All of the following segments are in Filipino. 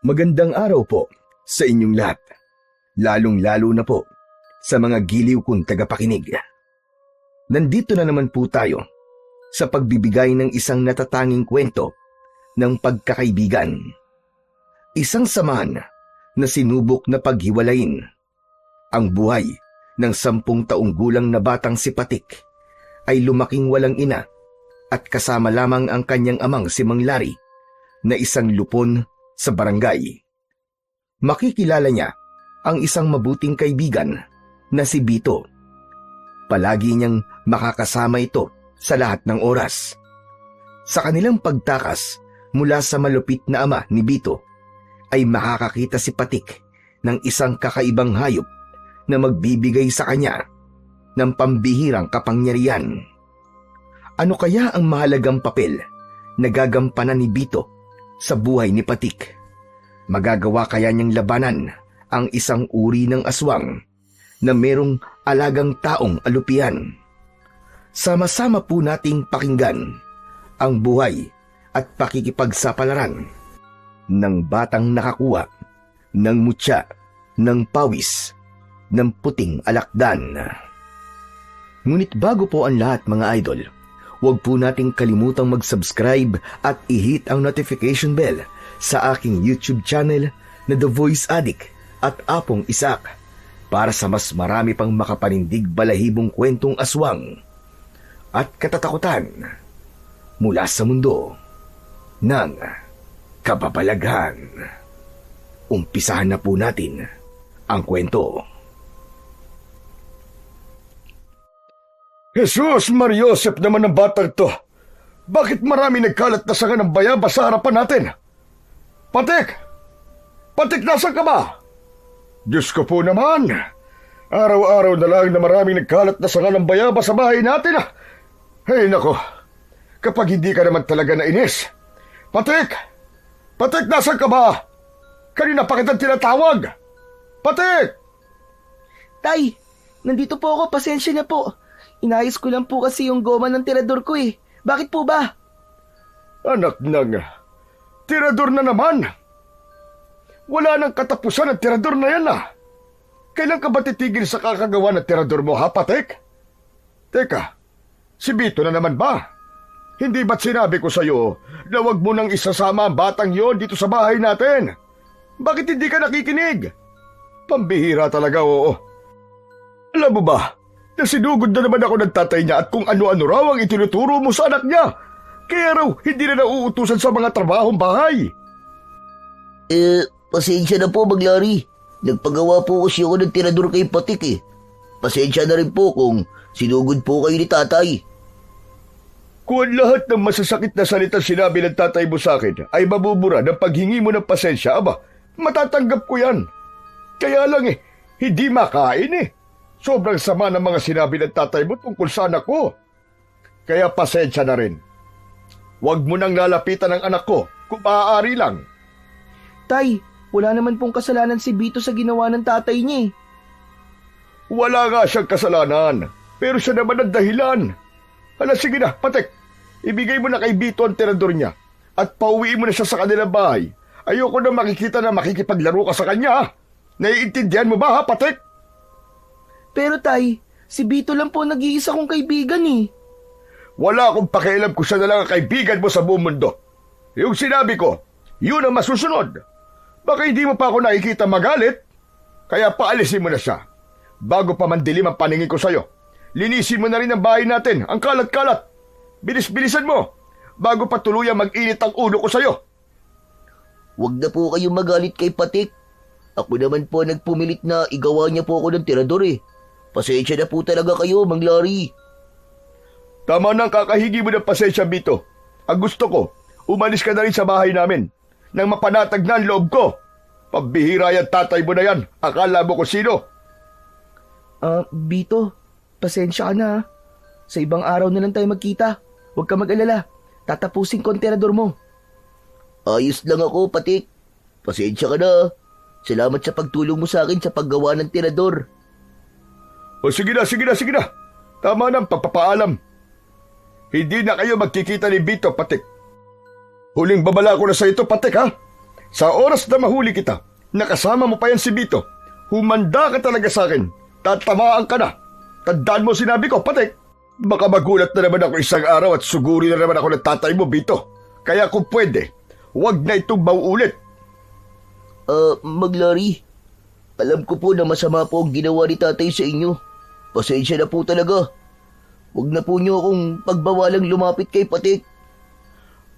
Magandang araw po sa inyong lahat, lalong-lalo na po sa mga giliw kong tagapakinig. Nandito na naman po tayo sa pagbibigay ng isang natatanging kwento ng pagkakaibigan. Isang samahan na sinubok na paghiwalayin. Ang buhay ng 10 taong gulang na batang si Patik ay lumaking walang ina at kasama lamang ang kanyang amang si Mang Larry na isang lupon sa barangay. Makikilala niya ang isang mabuting kaibigan na si Bito. Palagi niyang makakasama ito sa lahat ng oras. Sa kanilang pagtakas mula sa malupit na ama ni Bito, ay makakakita si Patik ng isang kakaibang hayop na magbibigay sa kanya ng pambihirang kapangyarihan. Ano kaya ang mahalagang papel na gagampanan ni Bito sa buhay ni Patik? Magagawa kaya niyang labanan ang isang uri ng aswang na merong alagang taong alupihan? Sama-sama po nating pakinggan ang buhay at pakikipagsapalaran ng batang nakakuha ng mutya, ng pawis, ng puting alakdan. Ngunit bago po ang lahat, mga idol, huwag po nating kalimutang mag-subscribe at i-hit ang notification bell sa aking YouTube channel na The Voice Addict at Apong Isak para sa mas marami pang makapanindig balahibong kwentong aswang at katatakutan mula sa mundo ng kababalaghan. Umpisahan na po natin ang kwento. Jesus Mariosep naman ang batang to. Bakit marami nagkalat na sanga ng bayaba sa harapan natin? Patik! Patik, nasan ka ba? Diyos ko po naman. Araw-araw na lang na maraming nagkalat na sanga ng bayaba sa bahay natin. Ay nako, kapag hindi ka naman talaga nainis. Patik! Patik, nasan ka ba? Kanina pa kitang tinatawag. Patik! Tay, nandito po ako, pasensya na po. Inayos ko lang po kasi yung goma ng tirador ko eh. Bakit po ba? Anak ng tirador na naman. Wala nang katapusan ang tirador na yan . Kailan ka ba titigil sa kakagawa ng tirador mo, ha, Patik? Teka, si Bito na naman ba? Hindi ba't sinabi ko sa'yo na wag mo nang isasama ang batang yon dito sa bahay natin? Bakit hindi ka nakikinig? Pambihira talaga, oo. Alam mo ba, nasinugod na naman ako ng tatay niya at kung ano-ano raw ang itinuturo mo sa anak niya. Kaya raw hindi na nauutusan sa mga trabahong bahay. Pasensya na po, Mang Larry. Nagpagawa po kasi ako ng tirador kay Patik eh. Pasensya na rin po kung sinugod po kayo ni tatay. Kung lahat ng masasakit na salita sinabi ng tatay mo sa akin ay mabubura ng paghingi mo ng pasensya, aba, matatanggap ko yan. Kaya lang hindi makain eh. Sobrang sama ng mga sinabi ng tatay mo tungkol sa anak ko. Kaya pasensya na rin. Huwag mo nang lalapitan ang anak ko kung maaari lang. Tay, wala naman pong kasalanan si Bito sa ginawa ng tatay niya eh. Wala nga siyang kasalanan, pero siya naman ang dahilan. Hala, sige na, Patik. Ibigay mo na kay Bito ang tirador niya at pauwiin mo na siya sa kanilang bahay. Ayoko na makikita na makikipaglaro ka sa kanya. Naiintindihan mo ba, ha, Patik? Pero tay, si Bito lang po nag-iisa kong kaibigan eh. Wala akong pakialam kung siya na lang ang kaibigan mo sa buong mundo. Yung sinabi ko, yun ang masusunod. Baka hindi mo pa ako nakikita magalit, kaya paalisin mo na siya. Bago pa mandilim ang paningin ko sa'yo, linisin mo na rin ang bahay natin, ang kalat-kalat. Bilis-bilisan mo, bago pa tuluyang mag-init ang ulo ko sa'yo. Huwag na po kayong magalit kay Patik. Ako naman po nagpumilit na igawa niya po ako ng tirador eh. Pasensya na po talaga kayo, Mang Larry. Tama nang kakahigi mo ng pasensya, Bito. Ang gusto ko, umalis ka na rin sa bahay namin nang mapanatag na ang loob ko. Pambihira yan, tatay mo na yan. Akala mo kung sino. Bito, pasensya ka na ha. Sa ibang araw na lang tayo magkita. Huwag ka mag-alala. Tatapusin ko ang tirador mo. Ayos lang ako, Patik. Pasensya ka na. Salamat sa pagtulong mo sa akin sa paggawa ng tirador. O sige na. Tama na ang pagpapaalam. Hindi na kayo magkikita ni Bito, Patik. Huling babala ko na sa ito, Patik, ha? Sa oras na mahuli kita, nakasama mo pa yan si Bito. Humanda ka talaga sa akin. Tatamaan ka na. Tandaan mo sinabi ko, Patik. Baka magulat na naman ako isang araw at suguri na naman ako ng tatay mo, Bito. Kaya kung pwede, huwag na itong mauulit. Maglari. Alam ko po na masama po ang ginawa ni tatay sa inyo. Pasensya na po talaga. Huwag na po niyo akong pagbawalang lumapit kay Patik.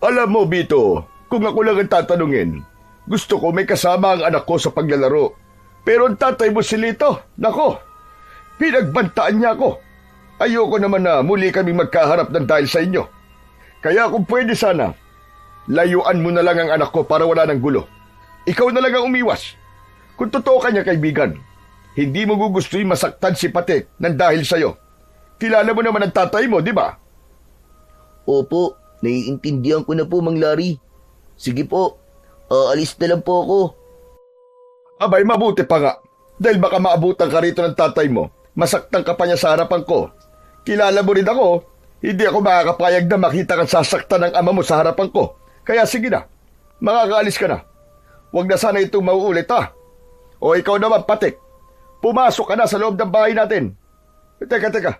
Alam mo, Bito, kung ako lang ang tatanungin, gusto ko may kasama ang anak ko sa paglalaro. Pero ang tatay mo si Lito, nako, pinagbantaan niya ako. Ayoko naman na muli kami magkaharap ng dahil sa inyo. Kaya kung pwede sana, layuan mo na lang ang anak ko para wala ng gulo. Ikaw na lang ang umiwas. Kung totoo ka niya, kaibigan, hindi mo gugustuhin masaktan si Patik ng dahil sa'yo. Kilala mo naman ang tatay mo, di ba? Opo, naiintindihan ko na po, Mang Larry. Sige po, aalis na lang po ako. Abay, mabuti pa nga. Dahil baka maabutan ka rito ng tatay mo, masaktan ka pa niya sa harapan ko. Kilala mo rin ako, hindi ako makakapayag na makita kang sasaktan ng ama mo sa harapan ko. Kaya sige na, makakaalis ka na. Huwag na sana itong mauulit, ha? O ikaw naman, Patik, pumasok ka na sa loob ng bahay natin. Teka,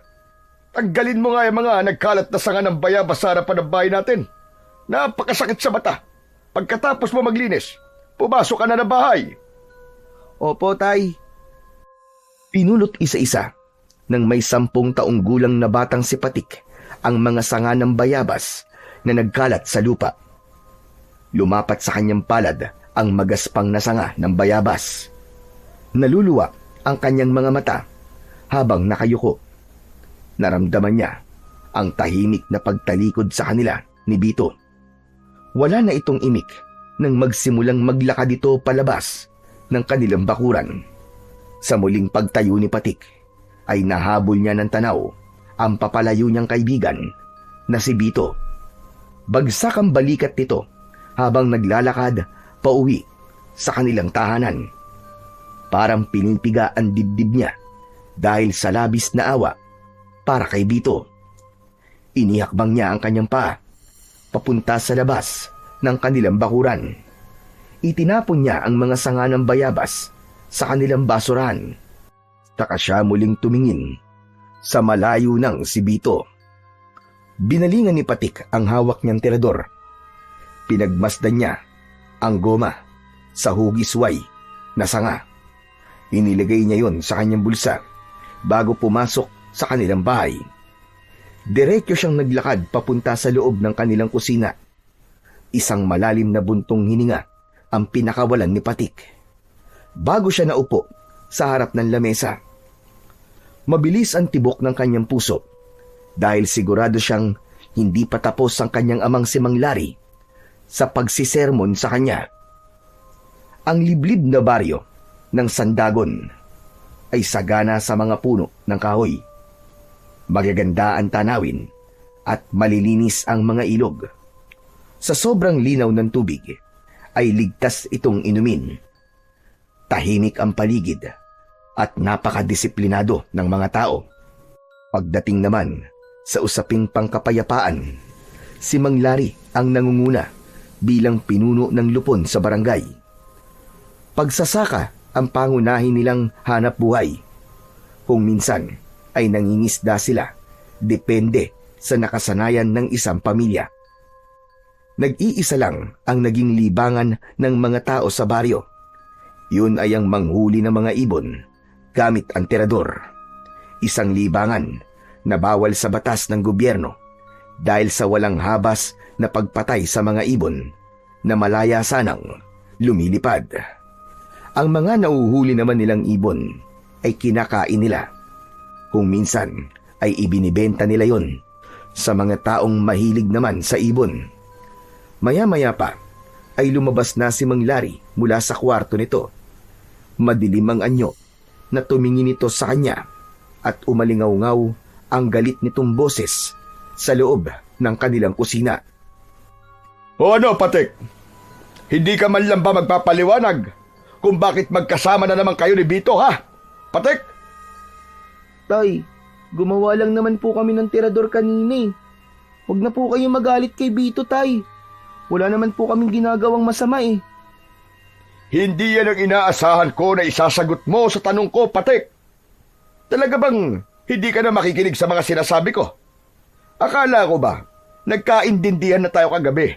tanggalin mo nga yung mga nagkalat na sanga ng bayabas sa harapan ng bahay natin. Napakasakit sa mata. Pagkatapos mo maglinis, pumasok ka na ng bahay. Opo, Tay. Pinulot isa-isa ng may 10 taong gulang na batang si Patik ang mga sanga ng bayabas na nagkalat sa lupa. Lumapat sa kanyang palad ang magaspang na sanga ng bayabas. Naluluwa ang kanyang mga mata habang nakayuko. Naramdaman niya ang tahimik na pagtalikod sa kanila ni Bito. Wala na itong imik nang magsimulang maglakad ito palabas ng kanilang bakuran. Sa muling pagtayo ni Patik ay nahabol niya ng tanaw ang papalayo niyang kaibigan na si Bito. Bagsak ang balikat nito habang naglalakad pauwi sa kanilang tahanan. Parang pinipiga ang dibdib niya dahil sa labis na awa para kay Bito. Inihakbang niya ang kanyang paa papunta sa labas ng kanilang bakuran. Itinapon niya ang mga sanga ng bayabas sa kanilang basurahan. Saka siya muling tumingin sa malayo ng si Bito. Binalingan ni Patik ang hawak niyang tirador. Pinagmasdan niya ang goma sa hugisway na sanga. Inilagay niya yon sa kanyang bulsa bago pumasok sa kanilang bahay. Diretso siyang naglakad papunta sa loob ng kanilang kusina. Isang malalim na buntong hininga ang pinakawalan ni Patik. Bago siya naupo sa harap ng lamesa, mabilis ang tibok ng kanyang puso dahil sigurado siyang hindi pa tapos ang kanyang amang si Mang Larry sa pagsisermon sa kanya. Ang liblib na baryo ng Sandagon ay sagana sa mga puno ng kahoy. Magaganda ang tanawin at malilinis ang mga ilog. Sa sobrang linaw ng tubig ay ligtas itong inumin. Tahimik ang paligid at napakadisiplinado ng mga tao. Pagdating naman sa usaping pangkapayapaan, si Mang Larry ang nangunguna bilang pinuno ng lupon sa barangay. Pagsasaka ang pangunahin nilang hanap buhay. Kung minsan ay nangingisda sila, depende sa nakasanayan ng isang pamilya. Nag-iisa lang ang naging libangan ng mga tao sa baryo. Yun ay ang manghuli ng mga ibon gamit ang tirador. Isang libangan na bawal sa batas ng gobyerno dahil sa walang habas na pagpatay sa mga ibon na malaya sanang lumilipad. Ang mga nauhuli naman nilang ibon ay kinakain nila. Kung minsan ay ibinibenta nila yon sa mga taong mahilig naman sa ibon. Maya-maya pa ay lumabas na si Mang Larry mula sa kwarto nito. Madilim ang anyo na tumingin ito sa kanya at umalingaw-ngaw ang galit nitong boses sa loob ng kanilang kusina. O ano, Patik? Hindi ka man lang ba magpapaliwanag kung bakit magkasama na naman kayo ni Bito, ha? Patik? Tay, gumawa lang naman po kami ng tirador kanina eh. Huwag na po kayong magalit kay Bito, Tay. Wala naman po kaming ginagawang masama eh. Hindi yan ang inaasahan ko na isasagot mo sa tanong ko, Patik. Talaga bang hindi ka na makikinig sa mga sinasabi ko? Akala ko ba, nagkaintindihan na tayo kagabi?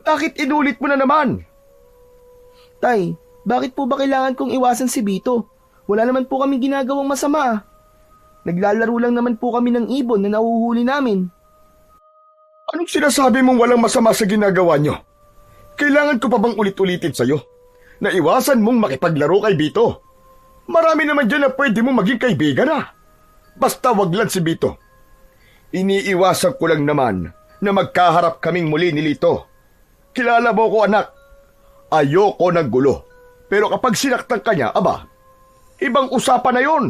Bakit inulit mo na naman? Tay, bakit po ba kailangan kong iwasan si Bito? Wala naman po kami ginagawang masama. Naglalaro lang naman po kami ng ibon na nahuhuli namin. Anong sinasabi mong walang masama sa ginagawa nyo? Kailangan ko pa bang ulit-ulitin sa'yo na iwasan mong makipaglaro kay Bito? Marami naman dyan na pwede mong maging kaibigan na. Basta wag lang si Bito. Iniiwasan ko lang naman na magkaharap kaming muli ni Lito. Kilala mo ko, anak. Ayoko ng gulo. Pero kapag sinaktan ka niya, aba, ibang usapan na yon.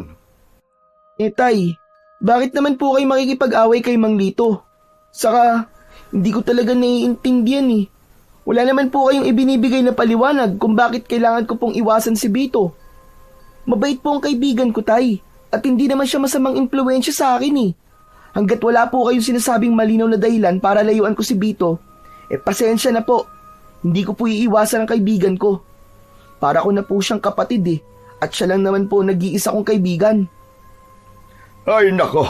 Tay, bakit naman po kayo makikipag-away kay Mang Lito? Saka, hindi ko talaga naiintindihan eh. Wala naman po kayong ibinibigay na paliwanag kung bakit kailangan ko pong iwasan si Bito. Mabait po ang kaibigan ko, Tay. At hindi naman siya masamang impluwensya sa akin eh. Hanggat wala po kayong sinasabing malinaw na dahilan para layuan ko si Bito, pasensya na po. Hindi ko po iiwasan ang kaibigan ko. Para ko na po siyang kapatid eh. At siya lang naman po nag-iisa kong kaibigan. Ay nako,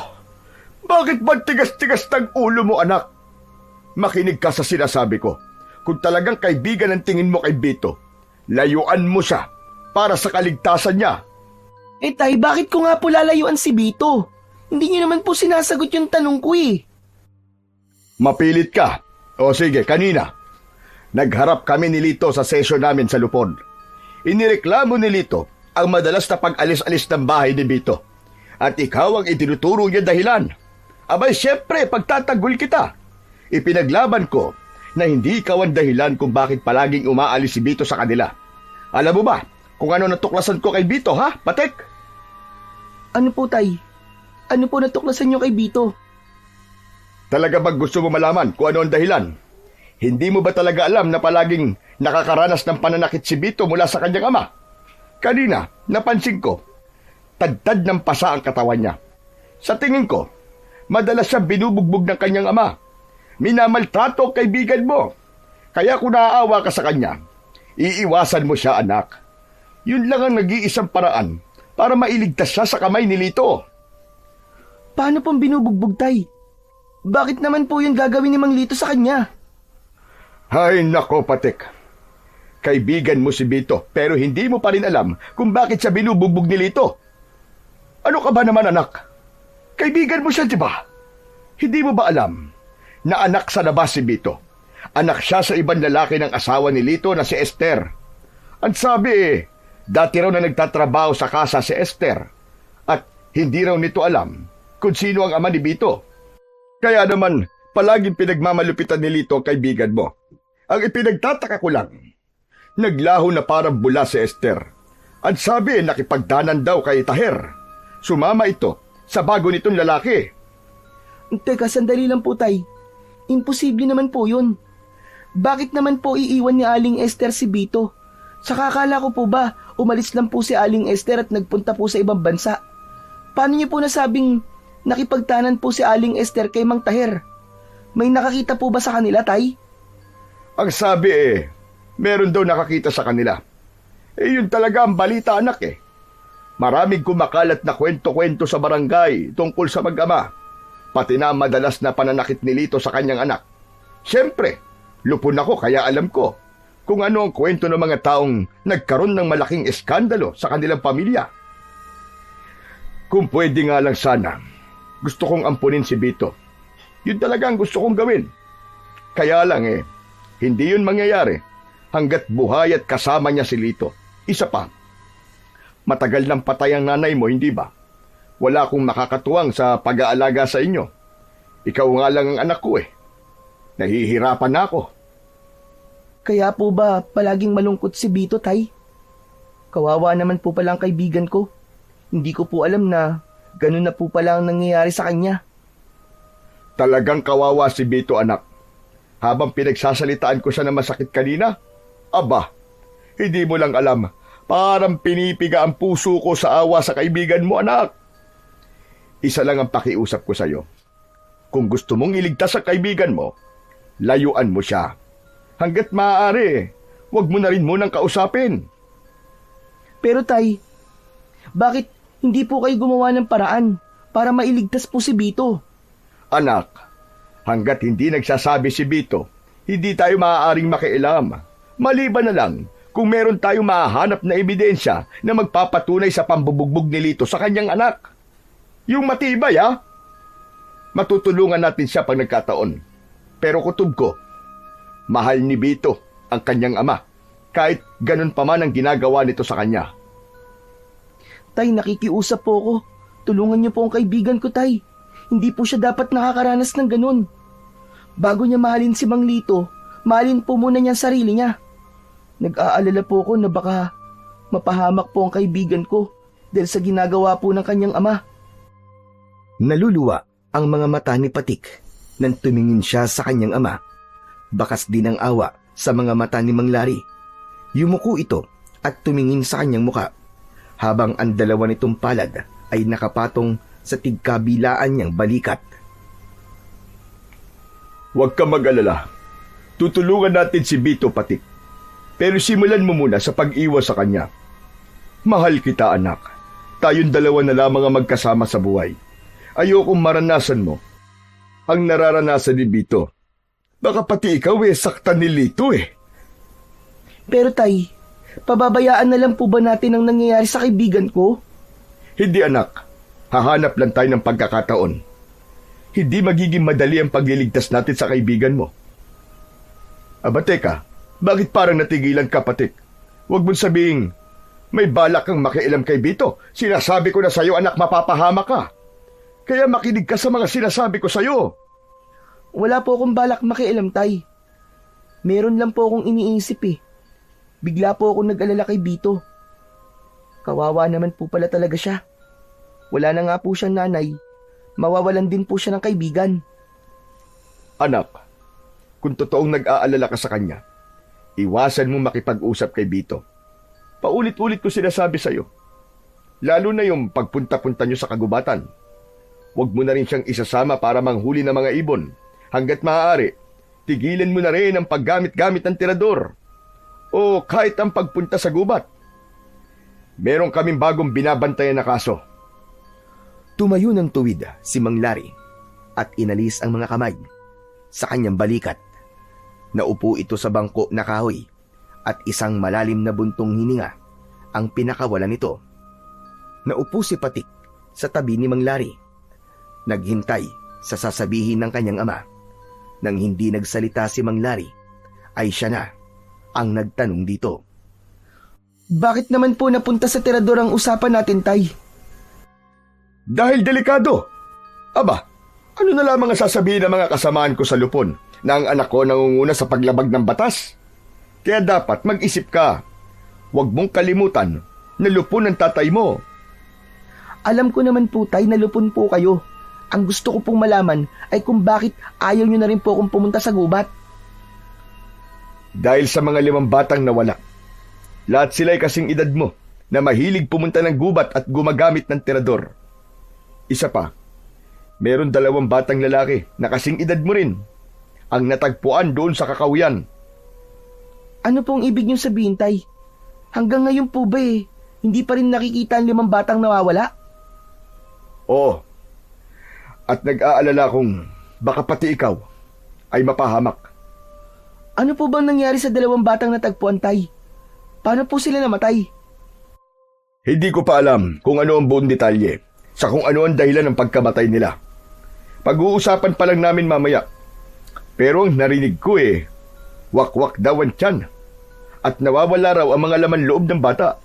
bakit ba tigas-tigas ng ulo mo, anak? Makinig ka sa sinasabi ko. Kung talagang kaibigan ang tingin mo kay Bito, layuan mo siya para sa kaligtasan niya. Tay, bakit ko nga po lalayuan si Bito? Hindi niyo naman po sinasagot yung tanong ko eh. Mapilit ka. O sige, kanina. Nagharap kami ni Lito sa session namin sa Lupon. Inireklamo ni Lito ang madalas na pag-alis-alis ng bahay ni Bito. At ikaw ang itinuturo niya dahilan. Abay, syempre, pagtatagol kita. Ipinaglaban ko na hindi ikaw ang dahilan kung bakit palaging umaalis si Bito sa kanila. Alam mo ba kung ano natuklasan ko kay Bito, ha, Patek? Ano po, Tay? Ano po natuklasan niyo kay Bito? Talaga bang gusto mo malaman kung ano ang dahilan? Hindi mo ba talaga alam na palaging nakakaranas ng pananakit si Bito mula sa kanyang ama? Kanina, napansin ko, tadtad ng pasa ang katawan niya. Sa tingin ko, madalas siya binubugbog ng kanyang ama. Minamaltrato ang kaibigan mo. Kaya kung naaawa ka sa kanya, iiwasan mo siya, anak. Yun lang ang nag-iisang paraan para mailigtas siya sa kamay ni Lito. Paano pong binubugbog, Tay? Bakit naman po yun gagawin ni Mang Lito sa kanya? Ay nako, Patek. Kaibigan mo si Bito pero hindi mo pa rin alam kung bakit siya binubugbog ni Lito. Ano ka ba naman, anak? Kaibigan mo siya, di ba? Hindi mo ba alam na anak sa labas si Bito? Anak siya sa ibang lalaki ng asawa ni Lito na si Esther. Ang sabi dati raw na nagtatrabaho sa kasa si Esther at hindi raw nito alam kung sino ang ama ni Bito. Kaya naman, palaging pinagmamalupitan ni Lito ang kaibigan mo. Ang ipinagtataka ko lang, naglaho na parang bula si Esther. Ang sabi, nakipagdanan daw kay Taher. Sumama ito sa bago nitong lalaki. Teka, sandali lang po, Tay. Imposible naman po yun. Bakit naman po iiwan ni Aling Esther si Bito? Saka akala ko po ba, umalis lang po si Aling Esther at nagpunta po sa ibang bansa? Paano niyo po nasabing nakipagtanan po si Aling Esther kay Mang Taher? May nakakita po ba sa kanila, Tay? Ang sabi meron daw nakakita sa kanila. Yun talaga ang balita, anak Maraming kumakalat na kwento-kwento sa barangay tungkol sa mag-ama, pati na madalas na pananakit ni Lito sa kanyang anak. Siyempre, lupon ako kaya alam ko kung ano ang kwento ng mga taong nagkaroon ng malaking eskandalo sa kanilang pamilya. Kung pwede nga lang sana, gusto kong ampunin si Bito. Yun talaga ang gusto kong gawin. Kaya lang hindi yun mangyayari hanggat buhay at kasama niya si Lito. Isa pa, matagal nang patay ang nanay mo, hindi ba? Wala akong makakatuwang sa pag-aalaga sa inyo. Ikaw nga lang ang anak ko Nahihirapan na ako. Kaya po ba palaging malungkot si Bito, Tay? Kawawa naman po pala ang kaibigan ko. Hindi ko po alam na ganun na po pala ang nangyayari sa kanya. Talagang kawawa si Bito, anak. Habang pinagsasalitaan ko siya na masakit kanina, aba, hindi mo lang alam, parang pinipiga ang puso ko sa awa sa kaibigan mo, anak. Isa lang ang pakiusap ko sa iyo. Kung gusto mong iligtas ang kaibigan mo, layuan mo siya. Hanggat maaari, Huwag mo na rin munang kausapin. Pero tay, bakit hindi po kayo gumawa ng paraan para mailigtas po si Bito? Anak, hanggat hindi nagsasabi si Bito, hindi tayo maaaring makialam. Maliban na lang kung meron tayong mahahanap na ebidensya na magpapatunay sa pambubugbog ni Lito sa kanyang anak. Yung matibay, ha? Matutulungan natin siya pag nagkataon. Pero kutob ko, mahal ni Bito ang kanyang ama, kahit ganun pa man ang ginagawa nito sa kanya. Tay, nakikiusap po ako. Tulungan niyo po ang kaibigan ko, tay. Hindi po siya dapat nakakaranas ng ganun. Bago niya mahalin si Mang Lito, mahalin po muna niya ang sarili niya. Nag-aalala po ako na baka mapahamak po ang kaibigan ko dahil sa ginagawa po ng kanyang ama. Naluluwa ang mga mata ni Patik nang tumingin siya sa kanyang ama. Bakas din ang awa sa mga mata ni Mang Lari. Yumuko ito at tumingin sa kanyang muka, habang ang dalawa nitong palad ay nakapatong sa tigkabilaan niyang balikat. Huwag ka mag-alala. Tutulungan natin si Bito, Patik. Pero simulan mo muna sa pag-iwas sa kanya. Mahal kita, anak. Tayong dalawa na lamang ang magkasama sa buhay. Ayokong maranasan mo ang nararanasan ni Bito. Baka pati ikaw saktan ni Lito Pero tay, pababayaan na lang po ba natin ang nangyayari sa kaibigan ko? Hindi, anak. Hahanap lang tayo ng pagkakataon. Hindi magiging madali ang pagliligtas natin sa kaibigan mo. Aba teka, bakit parang natigilan ka, Patik? Huwag mong sabihing, may balak kang makialam kay Bito. Sinasabi ko na sa'yo, anak, mapapahama ka. Kaya makinig ka sa mga sinasabi ko sa'yo. Wala po akong balak makialam, tay. Meron lang po akong iniisip Bigla po akong nag-alala kay Bito. Kawawa naman po pala talaga siya. Wala na nga po siyang nanay. Mawawalan din po siya ng kaibigan. Anak, kung totoong nag-aalala ka sa kanya, iwasan mo makipag-usap kay Bito. Paulit-ulit ko sinasabi sa'yo. Lalo na yung pagpunta-punta nyo sa kagubatan. Huwag mo na rin siyang isasama para manghuli ng mga ibon. Hanggat maaari, tigilan mo na rin ang paggamit-gamit ng tirador. O kahit ang pagpunta sa gubat. Meron kaming bagong binabantayan na kaso. Tumayo ng tuwid si Mang Lari at inalis ang mga kamay sa kanyang balikat. Naupo ito sa bangko na kahoy at isang malalim na buntong hininga ang pinakawalan nito. Naupo si Patik sa tabi ni Mang Lari. Naghintay sa sasabihin ng kanyang ama. Nang hindi nagsalita si Mang Lari, ay siya na ang nagtanong dito. Bakit naman po napunta sa tirador ang usapan natin, tay? Dahil delikado. Aba, ano na lamang ang sasabihin ng mga kasamaan ko sa lupon na ang anak ko nangunguna sa paglabag ng batas? Kaya dapat mag-isip ka. Huwag mong kalimutan na lupon ang tatay mo. Alam ko naman po, tay, na lupon po kayo. Ang gusto ko pong malaman ay kung bakit ayaw nyo na rin po akong pumunta sa gubat. Dahil sa mga 5 batang nawala. Lahat sila'y kasing edad mo na mahilig pumunta ng gubat at gumagamit ng tirador. Isa pa, meron 2 batang lalaki na kasing edad mo rin ang natagpuan doon sa kakawian. Ano pong ibig nyo sabihin, tay? Hanggang ngayon po ba hindi pa rin nakikita ang 5 batang nawawala? Oo. At nag-aalala kung baka pati ikaw ay mapahamak. Ano po bang nangyari sa 2 batang natagpuan, tay? Paano po sila namatay? Hindi ko pa alam kung ano ang buong detalye sa kung ano ang dahilan ng pagkamatay nila. Pag-uusapan pa lang namin mamaya. Pero ang narinig ko wak-wak daw ang tiyan at nawawala raw ang mga laman loob ng bata.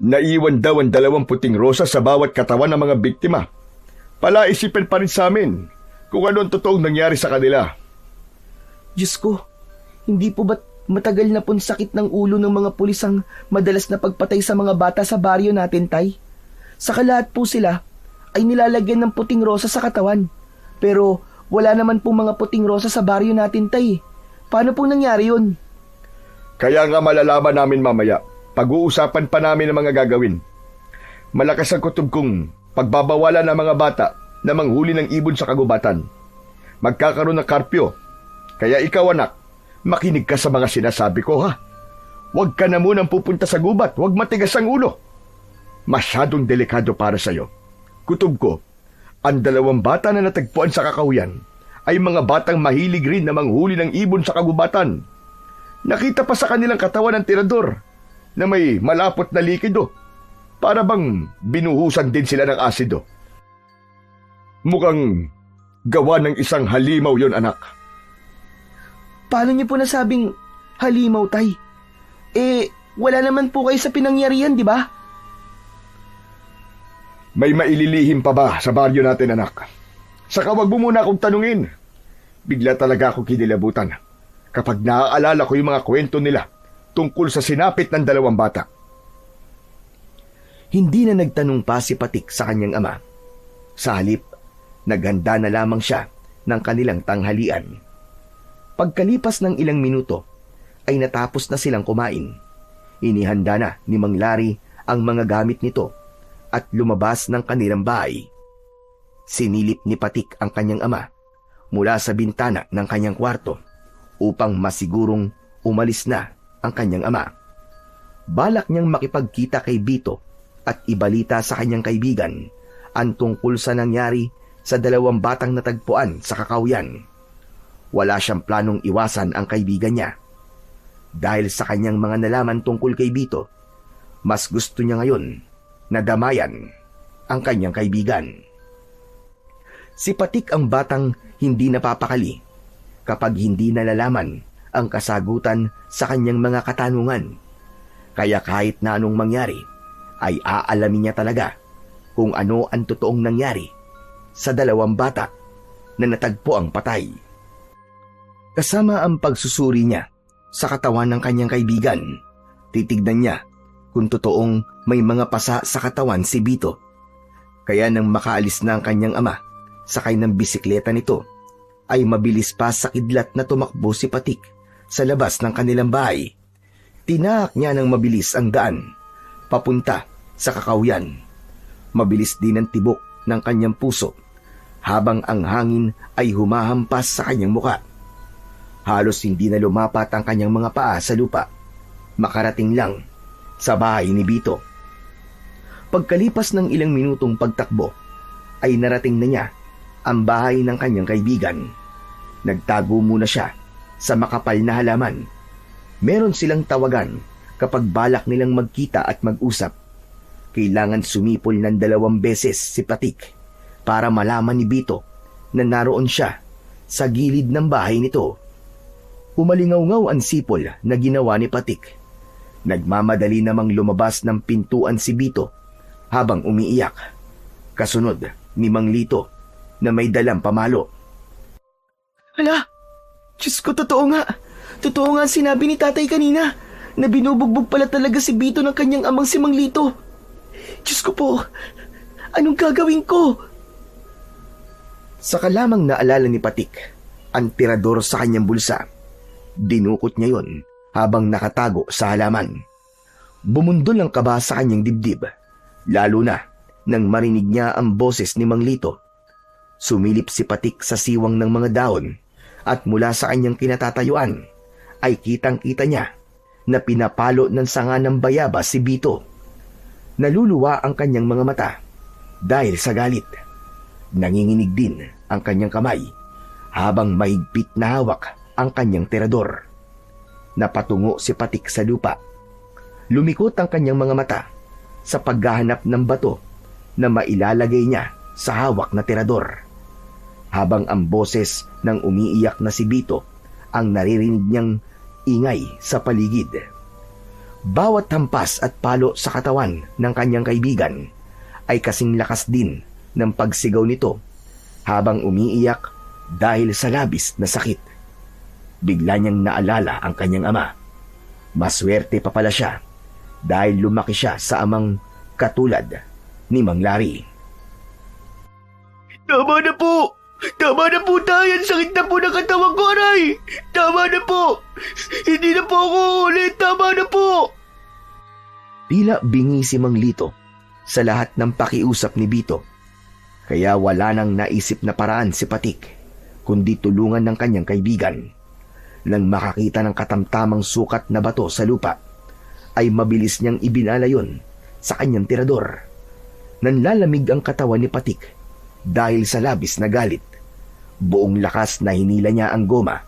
Naiwan daw ang 2 puting rosas sa bawat katawan ng mga biktima. Palaisipan pa rin sa amin kung ano ang totoong nangyari sa kanila. Diyos ko, hindi po ba't matagal na pong sakit ng ulo ng mga pulis ang madalas na pagpatay sa mga bata sa baryo natin, tay? Sa lahat po sila ay nilalagyan ng puting rosa sa katawan. Pero wala naman pong mga puting rosa sa baryo natin, tay. Paano po nangyari yun? Kaya nga malalaman namin mamaya. Pag-uusapan pa namin ang mga gagawin. Malakas ang kutob kong pagbabawalan ng mga bata na manghuli ng ibon sa kagubatan. Magkakaroon ng karpyo. Kaya ikaw, anak, makinig ka sa mga sinasabi ko, ha? Huwag ka na munang pupunta sa gubat. Huwag matigas ang ulo. Masyadong delikado para sa'yo. Kutob ko, ang 2 bata na natagpuan sa kakahuyan ay mga batang mahilig rin na manghuli ng ibon sa kagubatan. Nakita pa sa kanilang katawan ng tirador na may malapot na likido. Para bang binuhusan din sila ng asido. Mukhang gawa ng isang halimaw yon, anak. Paano niyo po nasabing halimaw, tay? Wala naman po kayo sa pinangyarihan, di ba? May maililihim pa ba sa baryo natin, anak? Saka wag mo muna akong tanungin. Bigla talaga ako kinilabutan kapag naaalala ko yung mga kwento nila tungkol sa sinapit ng 2 bata. Hindi na nagtanong pa si Patik sa kanyang ama. Sa halip, naghanda na lamang siya ng kanilang tanghalian. Pagkalipas ng ilang minuto, ay natapos na silang kumain. Inihanda na ni Mang Larry ang mga gamit nito at lumabas ng kanilang bahay. Sinilip ni Patik ang kanyang ama mula sa bintana ng kanyang kwarto upang masigurong umalis na ang kanyang ama. Balak niyang makipagkita kay Bito at ibalita sa kanyang kaibigan ang tungkol sa nangyari sa 2 batang natagpuan sa kakahuyan. Wala siyang planong iwasan ang kaibigan niya. Dahil sa kanyang mga nalaman tungkol kay Bito, mas gusto niya ngayon na damayan ang kanyang kaibigan. Si Patik ang batang hindi napapakali kapag hindi nalalaman ang kasagutan sa kanyang mga katanungan. Kaya kahit na anong mangyari, ay aalamin niya talaga kung ano ang totoong nangyari sa 2 bata na natagpo ang patay. Kasama ang pagsusuri niya sa katawan ng kanyang kaibigan, titignan niya kung totoong may mga pasa sa katawan si Bito. Kaya nang makaalis na ang kanyang ama, sakay ng bisikleta nito, ay mabilis pa sa kidlat na tumakbo si Patik sa labas ng kanilang bahay. Tinahak niya ng mabilis ang daan, papunta sa kakahuyan. Mabilis din ang tibok ng kanyang puso, habang ang hangin ay humahampas sa kanyang muka. Halos hindi na lumapat ang kanyang mga paa sa lupa. Makarating lang sa bahay ni Bito. Pagkalipas ng ilang minutong pagtakbo, ay narating na niya ang bahay ng kanyang kaibigan. Nagtago muna siya sa makapal na halaman. Meron silang tawagan kapag balak nilang magkita at mag-usap. Kailangan sumipol ng 2 beses si Patik para malaman ni Bito na naroon siya sa gilid ng bahay nito. Umalingaw-ngaw ang sipol na ginawa ni Patik. Nagmamadali namang lumabas ng pintuan si Bito habang umiiyak. Kasunod ni Mang Lito na may dalang pamalo. Hala, Diyos ko, totoo nga. Totoo nga ang sinabi ni tatay kanina na binubugbog pala talaga si Bito ng kanyang amang si Mang Lito. Diyos ko po, anong gagawin ko? Saka lamang naalala ni Patik ang tirador sa kanyang bulsa. Dinukot niya yon habang nakatago sa halaman. Bumundol ang kaba sa kanyang dibdib, lalo na nang marinig niya ang boses ni Mang Lito. Sumilip si Patik sa siwang ng mga dahon at mula sa kanyang kinatatayuan ay kitang-kita niya na pinapalo ng sanga ng bayabas si Bito. Naluluwa ang kanyang mga mata dahil sa galit. Nanginginig din ang kanyang kamay habang mahigpit na hawak ang kanyang tirador. Napatungo si Patik sa lupa. Lumikot ang kanyang mga mata sa paghahanap ng bato na mailalagay niya sa hawak na tirador. Habang ang boses ng umiiyak na si Bito ang naririnig niyang ingay sa paligid. Bawat hampas at palo sa katawan ng kanyang kaibigan ay kasing lakas din ng pagsigaw nito habang umiiyak dahil sa labis na sakit. Bigla niyang naalala ang kanyang ama. Maswerte pa pala siya dahil lumaki siya sa amang katulad ni Mang Larry. Tama na po! Tama na po tayo! Ang sakit na po ng katawan ko, aray! Tama na po! Hindi na po ako ulit! Tama na po! Tila bingi si Mang Lito sa lahat ng pakiusap ni Bito. Kaya wala nang naisip na paraan si Patik kundi tulungan ng kanyang kaibigan. Nang makakita ng katamtamang sukat na bato sa lupa, ay mabilis niyang ibinala yon sa kanyang tirador. Nanlalamig ang katawan ni Patik dahil sa labis na galit. Buong lakas na hinila niya ang goma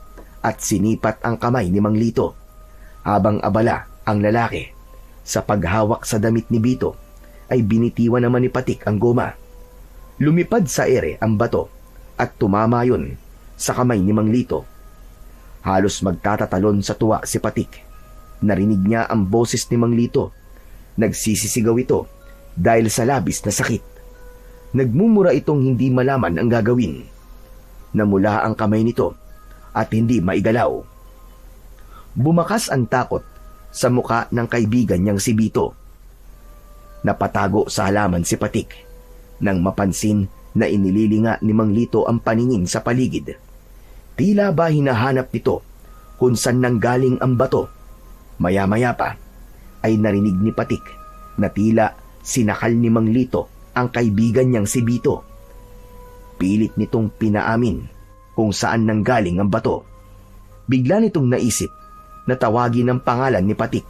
at sinipat ang kamay ni Mang Lito, habang abala ang lalaki sa paghawak sa damit ni Bito ay binitiwan naman ni Patik ang goma. Lumipad sa ere ang bato at tumama yon sa kamay ni Mang Lito. Halos magtatatalon sa tuwa si Patik. Narinig niya ang boses ni Mang Lito. Nagsisisigaw ito dahil sa labis na sakit. Nagmumura itong hindi malaman ang gagawin. Namula ang kamay nito at hindi maigalaw. Bumakas ang takot sa muka ng kaibigan niyang si Bito. Napatago sa halaman si Patik nang mapansin na inililinga ni Mang Lito ang paningin sa paligid. Tila ba hinahanap nito kung saan nanggaling ang bato. Maya-maya pa ay narinig ni Patik na tila sinakal ni Mang Lito ang kaibigan niyang si Bito. Pilit nitong pinaamin kung saan nanggaling ang bato. Bigla nitong naisip na tawagin ang pangalan ni Patik.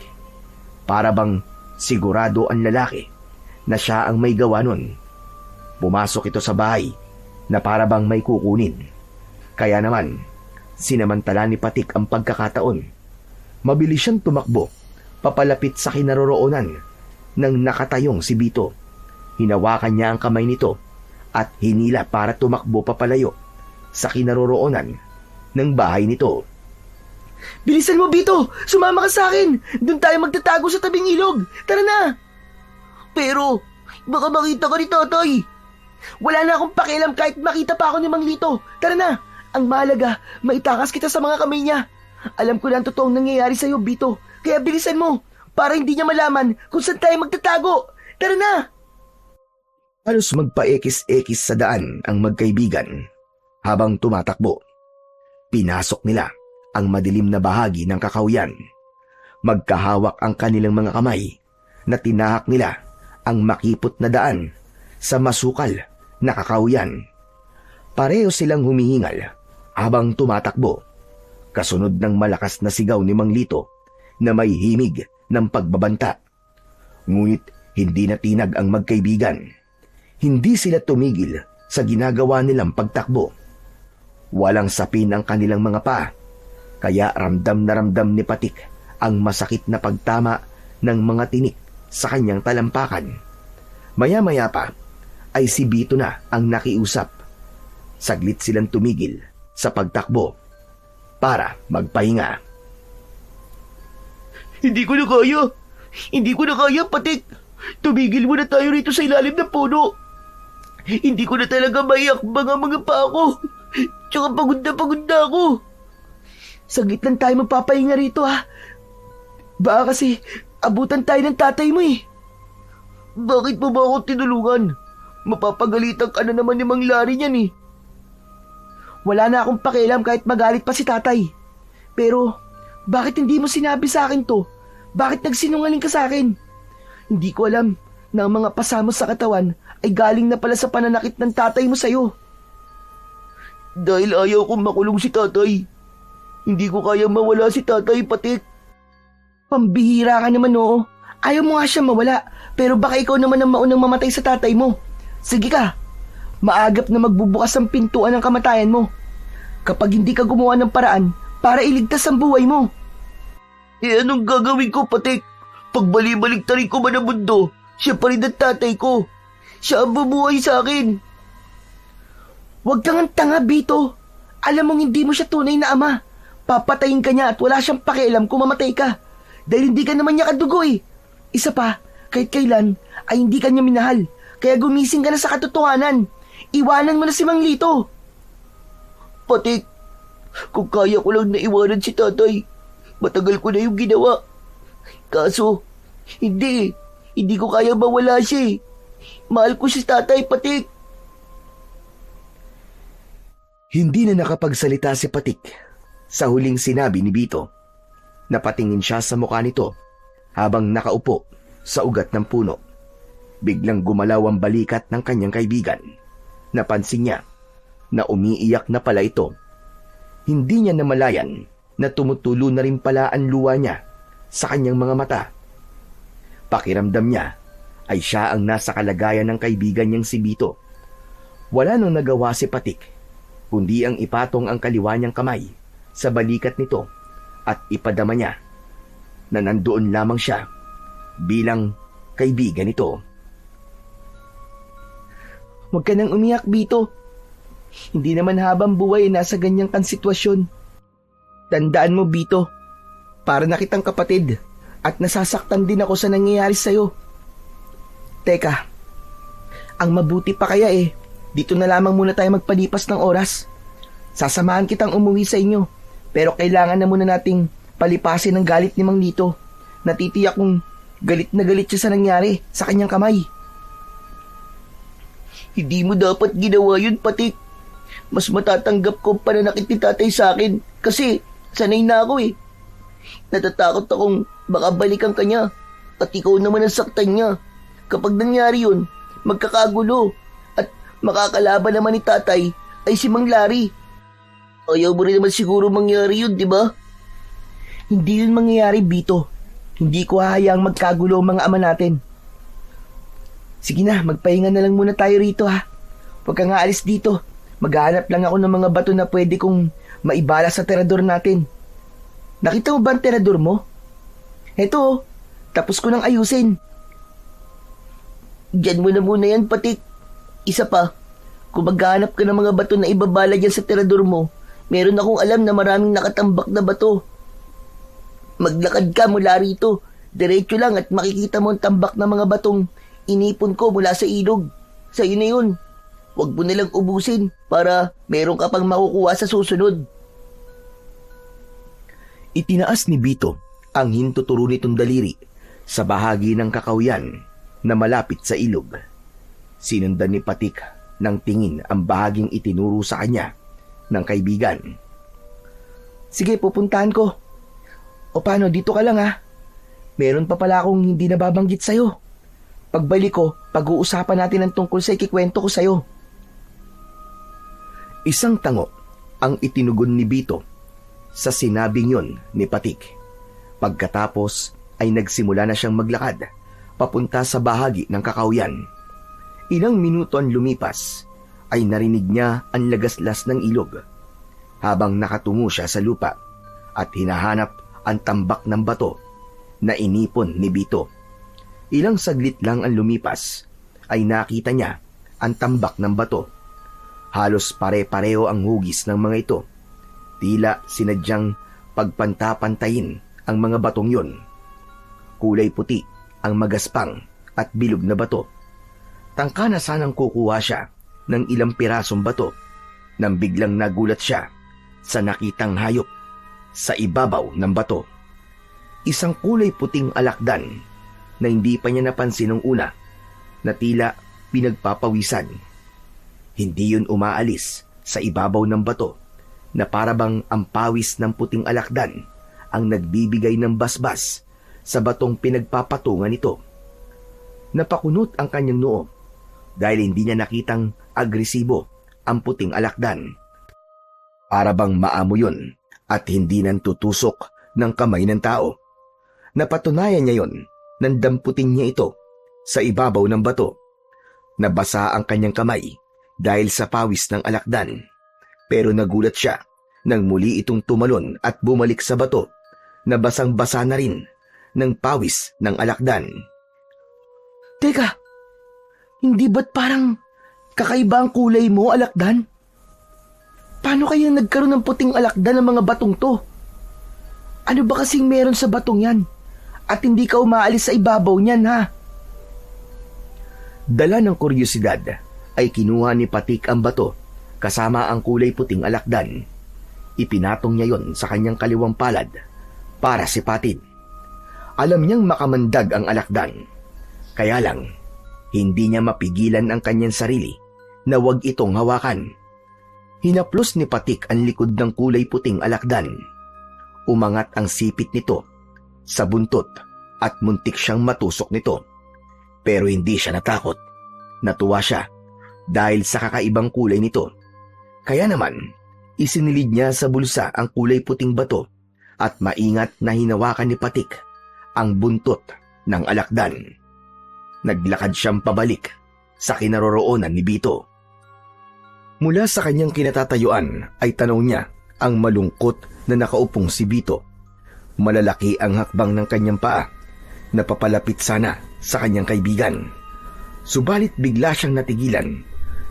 Para bang sigurado ang lalaki na siya ang may gawa nun. Pumasok ito sa bahay na para bang may kukunin. Kaya naman, sinamantala ni Patik ang pagkakataon. Mabilis siyang tumakbo, papalapit sa kinaroroonan ng nakatayong si Bito. Hinawakan niya ang kamay nito at hinila para tumakbo papalayo sa kinaroroonan ng bahay nito. Bilisan mo, Bito! Sumama ka sa akin! Doon tayo magtatago sa tabing ilog! Tara na! Pero, baka makita ka ni tatay. Wala na akong pakialam kahit makita pa ako ni Mang Lito. Tara na! Ang mahalaga, maitakas kita sa mga kamay niya. Alam ko na ang totoong nangyayari sa'yo, Bito. Kaya bilisan mo, para hindi niya malaman kung saan tayo magtatago. Tara na! Halos magpaekis-ekis sa daan ang magkaibigan habang tumatakbo. Pinasok nila ang madilim na bahagi ng kakawyan. Magkahawak ang kanilang mga kamay na tinahak nila ang makipot na daan sa masukal na kakawyan. Pareho silang humihingal habang tumatakbo, kasunod ng malakas na sigaw ni Mang Lito na may himig ng pagbabanta. Ngunit hindi natinag ang magkaibigan. Hindi sila tumigil sa ginagawa nilang pagtakbo. Walang sapin ang kanilang mga paa, kaya ramdam na ramdam ni Patik ang masakit na pagtama ng mga tinik sa kanyang talampakan. Maya-maya pa ay si Bito na ang nakiusap. Saglit silang tumigil sa pagtakbo para magpahinga. Hindi ko na kaya! Hindi ko na kaya, Patik! Tumigil muna tayo rito sa ilalim ng puno! Hindi ko na talaga maiakbang ang mga paa ko! Tsaka pagod na ako! Saglit lang tayo magpapahinga rito, ha? Baka kasi abutan tayo ng tatay mo eh. Bakit mo ba ako tinulungan? Mapapagalitan ka na naman ni Mang Larry niyan eh. Wala na akong pakialam kahit magalit pa si tatay. Pero, bakit hindi mo sinabi sa akin to? Bakit nagsinungaling ka sa akin? Hindi ko alam na ang mga pasamos sa katawan ay galing na pala sa pananakit ng tatay mo sa'yo. Dahil ayaw kong makulong si tatay. Hindi ko kayang mawala si tatay, Patik. Pambihira ka naman, oo. Ayaw mo nga siya mawala, pero baka ikaw naman ang maunang mamatay sa tatay mo. Sige ka, maagap na magbubukas ang pintuan ng kamatayan mo. Kapag hindi ka gumawa ng paraan para iligtas ang buhay mo. Eh anong gagawin ko, Patik? Pagbali-baliktarin ko man ang mundo, siya pa rin ang tatay ko. Siya ang bumuhay sa akin. Huwag kang ang tanga, Bito. Alam mong hindi mo siya tunay na ama. Papatayin ka niya at wala siyang pakialam kung mamatay ka. Dahil hindi ka naman niya kadugo eh. Isa pa, kahit kailan ay hindi ka niya minahal. Kaya gumising ka na sa katotohanan. Iwanan mo na si Mang Lito. Patik, kung kaya ko lang na iwanan si tatay, matagal ko na yung ginawa. Kaso, hindi ko kaya mawala siya eh. Mahal ko si tatay, Patik. Hindi na nakapagsalita si Patik sa huling sinabi ni Bito. Napatingin siya sa mukha nito habang nakaupo sa ugat ng puno. Biglang gumalaw ang balikat ng kanyang kaibigan. Napansin niya na umiiyak na pala ito. Hindi niya namalayan na tumutulo na rin pala ang luha niya sa kanyang mga mata. Pakiramdam niya ay siya ang nasa kalagayan ng kaibigan niyang si Bito. Wala nang nagawa si Patik, kundi ang ipatong ang kaliwa niyang kamay sa balikat nito at ipadama niya na nandoon lamang siya bilang kaibigan nito. Huwag ka nang umiyak, Bito. Hindi naman habang buhay nasa ganyang kang sitwasyon. Tandaan mo, Bito, para na kitang kapatid at nasasaktan din ako sa nangyayari sa'yo. Teka, ang mabuti pa kaya dito na lamang muna tayo magpalipas ng oras. Sasamahan kitang umuwi sa inyo, pero kailangan na muna nating palipasin ang galit ni Mang Lito. Natitiyak kong galit na galit siya sa nangyari sa kanyang kamay. Hindi mo dapat ginawa yun, Patik. Mas matatanggap ko pananakit ni tatay sa akin kasi sanay na ako Natatakot akong baka balikan ka niya at ikaw naman ang saktan niya. Kapag nangyari yun, magkakagulo at makakalaban naman ni tatay ay si Mang Larry. Ayaw mo rin naman siguro mangyari yun, di ba? Hindi yun mangyayari, Bito. Hindi ko hahayaang magkagulo ang mga ama natin. Sige na, magpahinga na lang muna tayo rito ha. Huwag kang aalis dito. Maghahanap lang ako ng mga bato na pwede kong maibala sa terador natin. Nakita mo ba ang terador mo? Eto, tapos ko nang ayusin. Diyan mo na muna yan, Patik. Isa pa, kung maghahanap ka ng mga bato na ibabala dyan sa terador mo, meron akong alam na maraming nakatambak na bato. Maglakad ka mula rito. Diretso lang at makikita mo ang tambak na mga batong inipon ko mula sa ilog. Sa'yo na yun. Huwag mo nalang ubusin para meron ka pang makukuha sa susunod. Itinaas ni Bito ang hintuturo nitong daliri sa bahagi ng kakahuyan na malapit sa ilog. Sinundan ni Patik ng tingin ang bahaging itinuro sa kanya ng kaibigan. Sige, pupuntahan ko. O paano, dito ka lang ha. Meron pa pala akong hindi nababanggit sa'yo. Pagbalik ko, pag-uusapan natin ang tungkol sa ikikwento ko sa'yo. Isang tango ang itinugon ni Bito sa sinabing yon ni Patik. Pagkatapos ay nagsimula na siyang maglakad papunta sa bahagi ng kakahuyan. Ilang minuto ang lumipas ay narinig niya ang lagaslas ng ilog habang nakatungo siya sa lupa at hinahanap ang tambak ng bato na inipon ni Bito. Ilang saglit lang ang lumipas ay nakita niya ang tambak ng bato. Halos pare-pareho ang hugis ng mga ito. Tila sinadyang pagpantapantayin ang mga batong yon. Kulay puti ang magaspang at bilog na bato. Tangka na sanang kukuha siya ng ilang pirasong bato nang biglang nagulat siya sa nakitang hayop sa ibabaw ng bato. Isang kulay puting alakdan na hindi pa niya napansin nung una na tila pinagpapawisan. Hindi yun umaalis sa ibabaw ng bato na parabang ang pawis ng puting alakdan ang nagbibigay ng basbas sa batong pinagpapatungan nito. Napakunot ang kanyang noo dahil hindi niya nakitang agresibo ang puting alakdan. Parabang maamo yun at hindi nang tutusok ng kamay ng tao. Napatunayan niya yon nang damputin niya ito sa ibabaw ng bato. Nabasa ang kanyang kamay dahil sa pawis ng alakdan, pero nagulat siya nang muli itong tumalon at bumalik sa bato na basang-basa na rin ng pawis ng alakdan. Teka, hindi ba't parang kakaiba ang kulay mo, alakdan? Paano kaya nagkaroon ng puting alakdan ng mga batong to? Ano ba kasing meron sa batong yan? At hindi ka umaalis sa ibabaw niyan, ha? Dala ng kuryosidad ay kinuha ni Patik ang bato kasama ang kulay puting alakdan. Ipinatong niya yon sa kanyang kaliwang palad para sipatin. Alam niyang makamandag ang alakdan. Kaya lang, hindi niya mapigilan ang kanyang sarili na wag itong hawakan. Hinaplos ni Patik ang likod ng kulay puting alakdan. Umangat ang sipit nito sa buntot at muntik siyang matusok nito. Pero hindi siya natakot. Natuwa siya dahil sa kakaibang kulay nito. Kaya naman, isinilid niya sa bulsa ang kulay puting bato at maingat na hinawakan ni Patik ang buntot ng alakdan. Naglakad siyang pabalik sa kinaroroonan ni Bito. Mula sa kanyang kinatatayuan ay tanaw niya ang malungkot na nakaupong si Bito. Malalaki ang hakbang ng kanyang paa na papalapit sana sa kanyang kaibigan. Subalit bigla siyang natigilan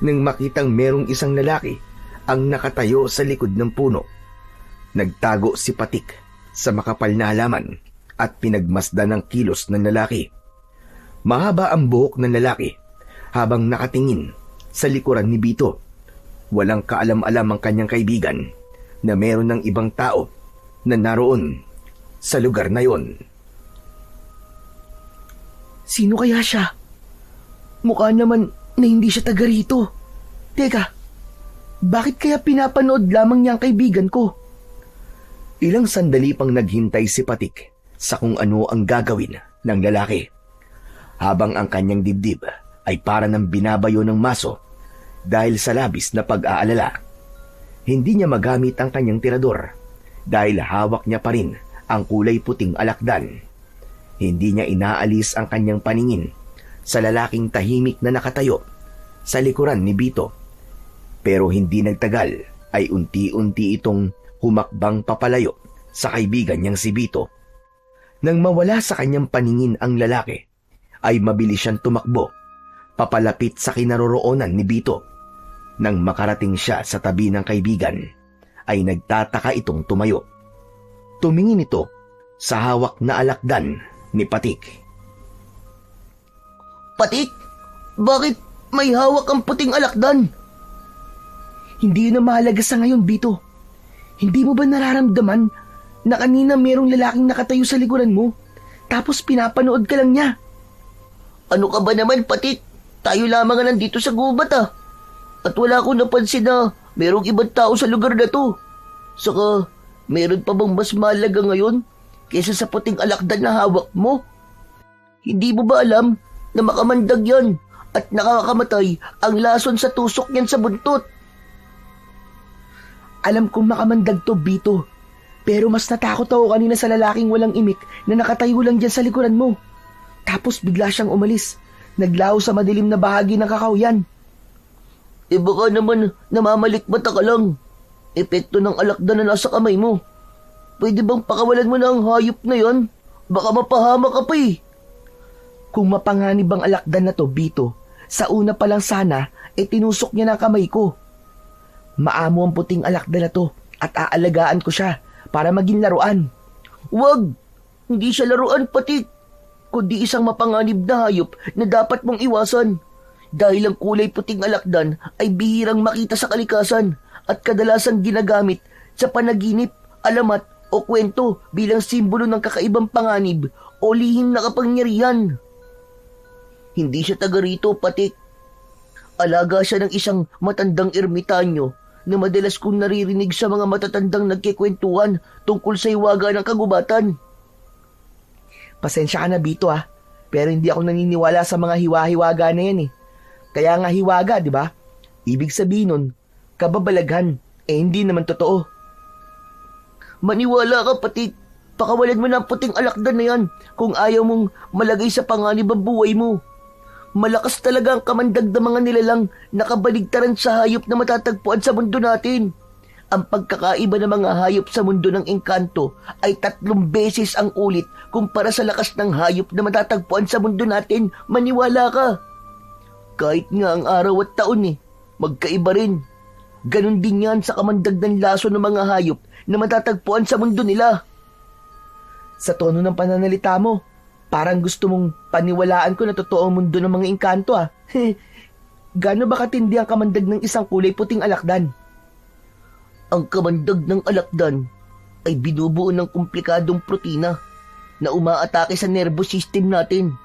nang makitang merong isang lalaki ang nakatayo sa likod ng puno. Nagtago si Patik sa makapal na halaman at pinagmasdan ng kilos ng lalaki. Mahaba ang buhok ng lalaki habang nakatingin sa likuran ni Bito. Walang kaalam-alam ang kanyang kaibigan na meron ng ibang tao na naroon sa lugar na yon. Sino kaya siya? Mukha naman na hindi siya taga rito. Teka, bakit kaya pinapanood lamang niya ang kaibigan ko? Ilang sandali pang naghintay si Patik sa kung ano ang gagawin ng lalaki. Habang ang kanyang dibdib ay para ng binabayo ng maso dahil sa labis na pag-aalala. Hindi niya magamit ang kanyang tirador dahil hawak niya pa rin ang kulay puting alakdan. Hindi niya inaalis ang kanyang paningin sa lalaking tahimik na nakatayo sa likuran ni Bito. Pero hindi nagtagal ay unti-unti itong humakbang papalayo sa kaibigan niyang si Bito. Nang mawala sa kanyang paningin ang lalaki, ay mabilis siyang tumakbo papalapit sa kinaroroonan ni Bito. Nang makarating siya sa tabi ng kaibigan, ay nagtataka itong tumayo. Tumingin ito sa hawak na alakdan ni Patik. Patik, bakit may hawak ang puting alakdan? Hindi yun ang mahalaga sa ngayon, Bito. Hindi mo ba nararamdaman na kanina merong lalaking nakatayo sa likuran mo, tapos pinapanood ka lang niya? Ano ka ba naman, Patik? Tayo lamang nga nandito sa gubat At wala akong napansin na merong ibang tao sa lugar na to. Saka, meron pa bang mas mahalaga ngayon kaysa sa puting alakdan na hawak mo? Hindi mo ba alam na makamandag yan at nakakamatay ang lason sa tusok niyan sa buntot? Alam kong makamandag to, Bito. Pero mas natakot ako kanina sa lalaking walang imik na nakatayo lang dyan sa likuran mo. Tapos bigla siyang umalis. Naglaho sa madilim na bahagi ng kakahuyan. Baka naman namamalikmata ka lang. Epekto ng alakdan na nasa kamay mo. Pwede bang pakawalan mo na ang hayop na yon? Baka mapahama ka pa Kung mapanganib ang alakdan na to, Bito, sa una pa lang sana, tinusok niya ng kamay ko. Maamo ang puting alakdan na to at aalagaan ko siya para maging laruan. Wag! Hindi siya laruan, Patik. Kundi isang mapanganib na hayop na dapat mong iwasan. Dahil ang kulay puting alakdan ay bihirang makita sa kalikasan at kadalasang ginagamit sa panaginip, alamat o kwento bilang simbolo ng kakaibang panganib o lihim na kapangyarihan. Hindi siya taga rito, Patik. Alaga siya ng isang matandang ermitanyo na madalas kong naririnig sa mga matatandang nagkikwentuhan tungkol sa hiwaga ng kagubatan. Pasensya ka na, Bito pero hindi ako naniniwala sa mga hiwa-hiwaga na yan Kaya nga hiwaga, di ba? Ibig sabihin nun, kababalaghan, hindi naman totoo. Maniwala ka, Patik. Pakawalan mo na ang puting alakdan na yan kung ayaw mong malagay sa panganib ang buhay mo. Malakas talaga ang kamandag ng mga nilalang nakabaligtaran sa hayop na matatagpuan sa mundo natin. Ang pagkakaiba ng mga hayop sa mundo ng engkanto ay 3 beses ang ulit kumpara sa lakas ng hayop na matatagpuan sa mundo natin. Maniwala ka. Kahit nga ang araw at taon magkaiba rin. Ganon din yan sa kamandag ng laso ng mga hayop na matatagpuan sa mundo nila. Sa tono ng pananalita mo, parang gusto mong paniwalaan ko na totoo ang mundo ng mga engkanto Gaano ba katindi ang kamandag ng isang kulay puting alakdan? Ang kamandag ng alakdan ay binubuo ng komplikadong protina na umaatake sa nervous system natin.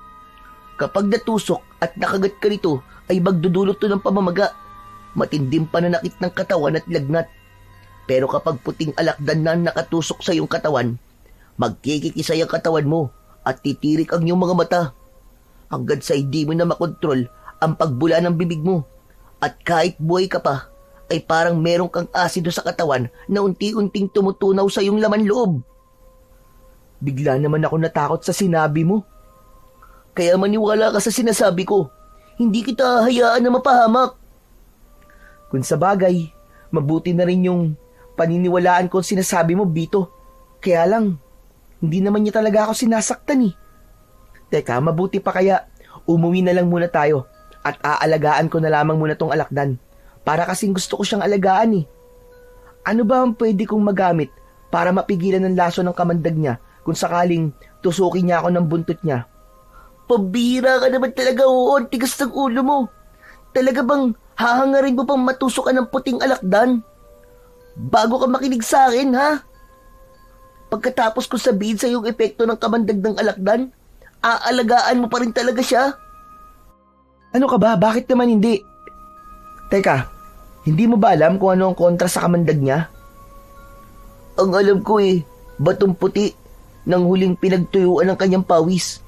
Kapag natusok at nakagat ka nito ay magdudulot to ng pamamaga, matinding pananakit ng katawan at lagnat. Pero kapag puting alakdan na nakatusok sa iyong katawan, magkikikisay ang katawan mo at titirik ang iyong mga mata hanggang sa hindi mo na makontrol ang pagbula ng bibig mo. At kahit buhay ka pa, ay parang meron kang asido sa katawan na unti-unting tumutunaw sa iyong laman loob. Bigla naman ako natakot sa sinabi mo. Kaya maniwala ka sa sinasabi ko. Hindi kita hayaan na mapahamak. Kung sa bagay, mabuti na rin yung paniniwalaan ko sinasabi mo, Bito. Kaya lang, hindi naman niya talaga ako sinasaktan eh. Teka, mabuti pa kaya umuwi na lang muna tayo at aalagaan ko na lamang muna tong alakdan. Para kasing gusto ko siyang alagaan eh. Ano ba ang pwede kong magamit para mapigilan ng laso ng kamandag niya kung sakaling tusukin niya ako ng buntot niya? Pabira ka naman talaga, oo. Ang tigas ng ulo mo. Talaga bang hahangarin mo pang matusok ka ng puting alakdan? Bago ka makinig sa akin, ha? Pagkatapos ko sabihin sa yung epekto ng kamandag ng alakdan, aalagaan mo pa rin talaga siya? Ano ka ba? Bakit naman hindi? Teka, hindi mo ba alam kung ano ang kontra sa kamandag niya? Ang alam ko batong puti ng huling pinagtuyuan ng kanyang pawis.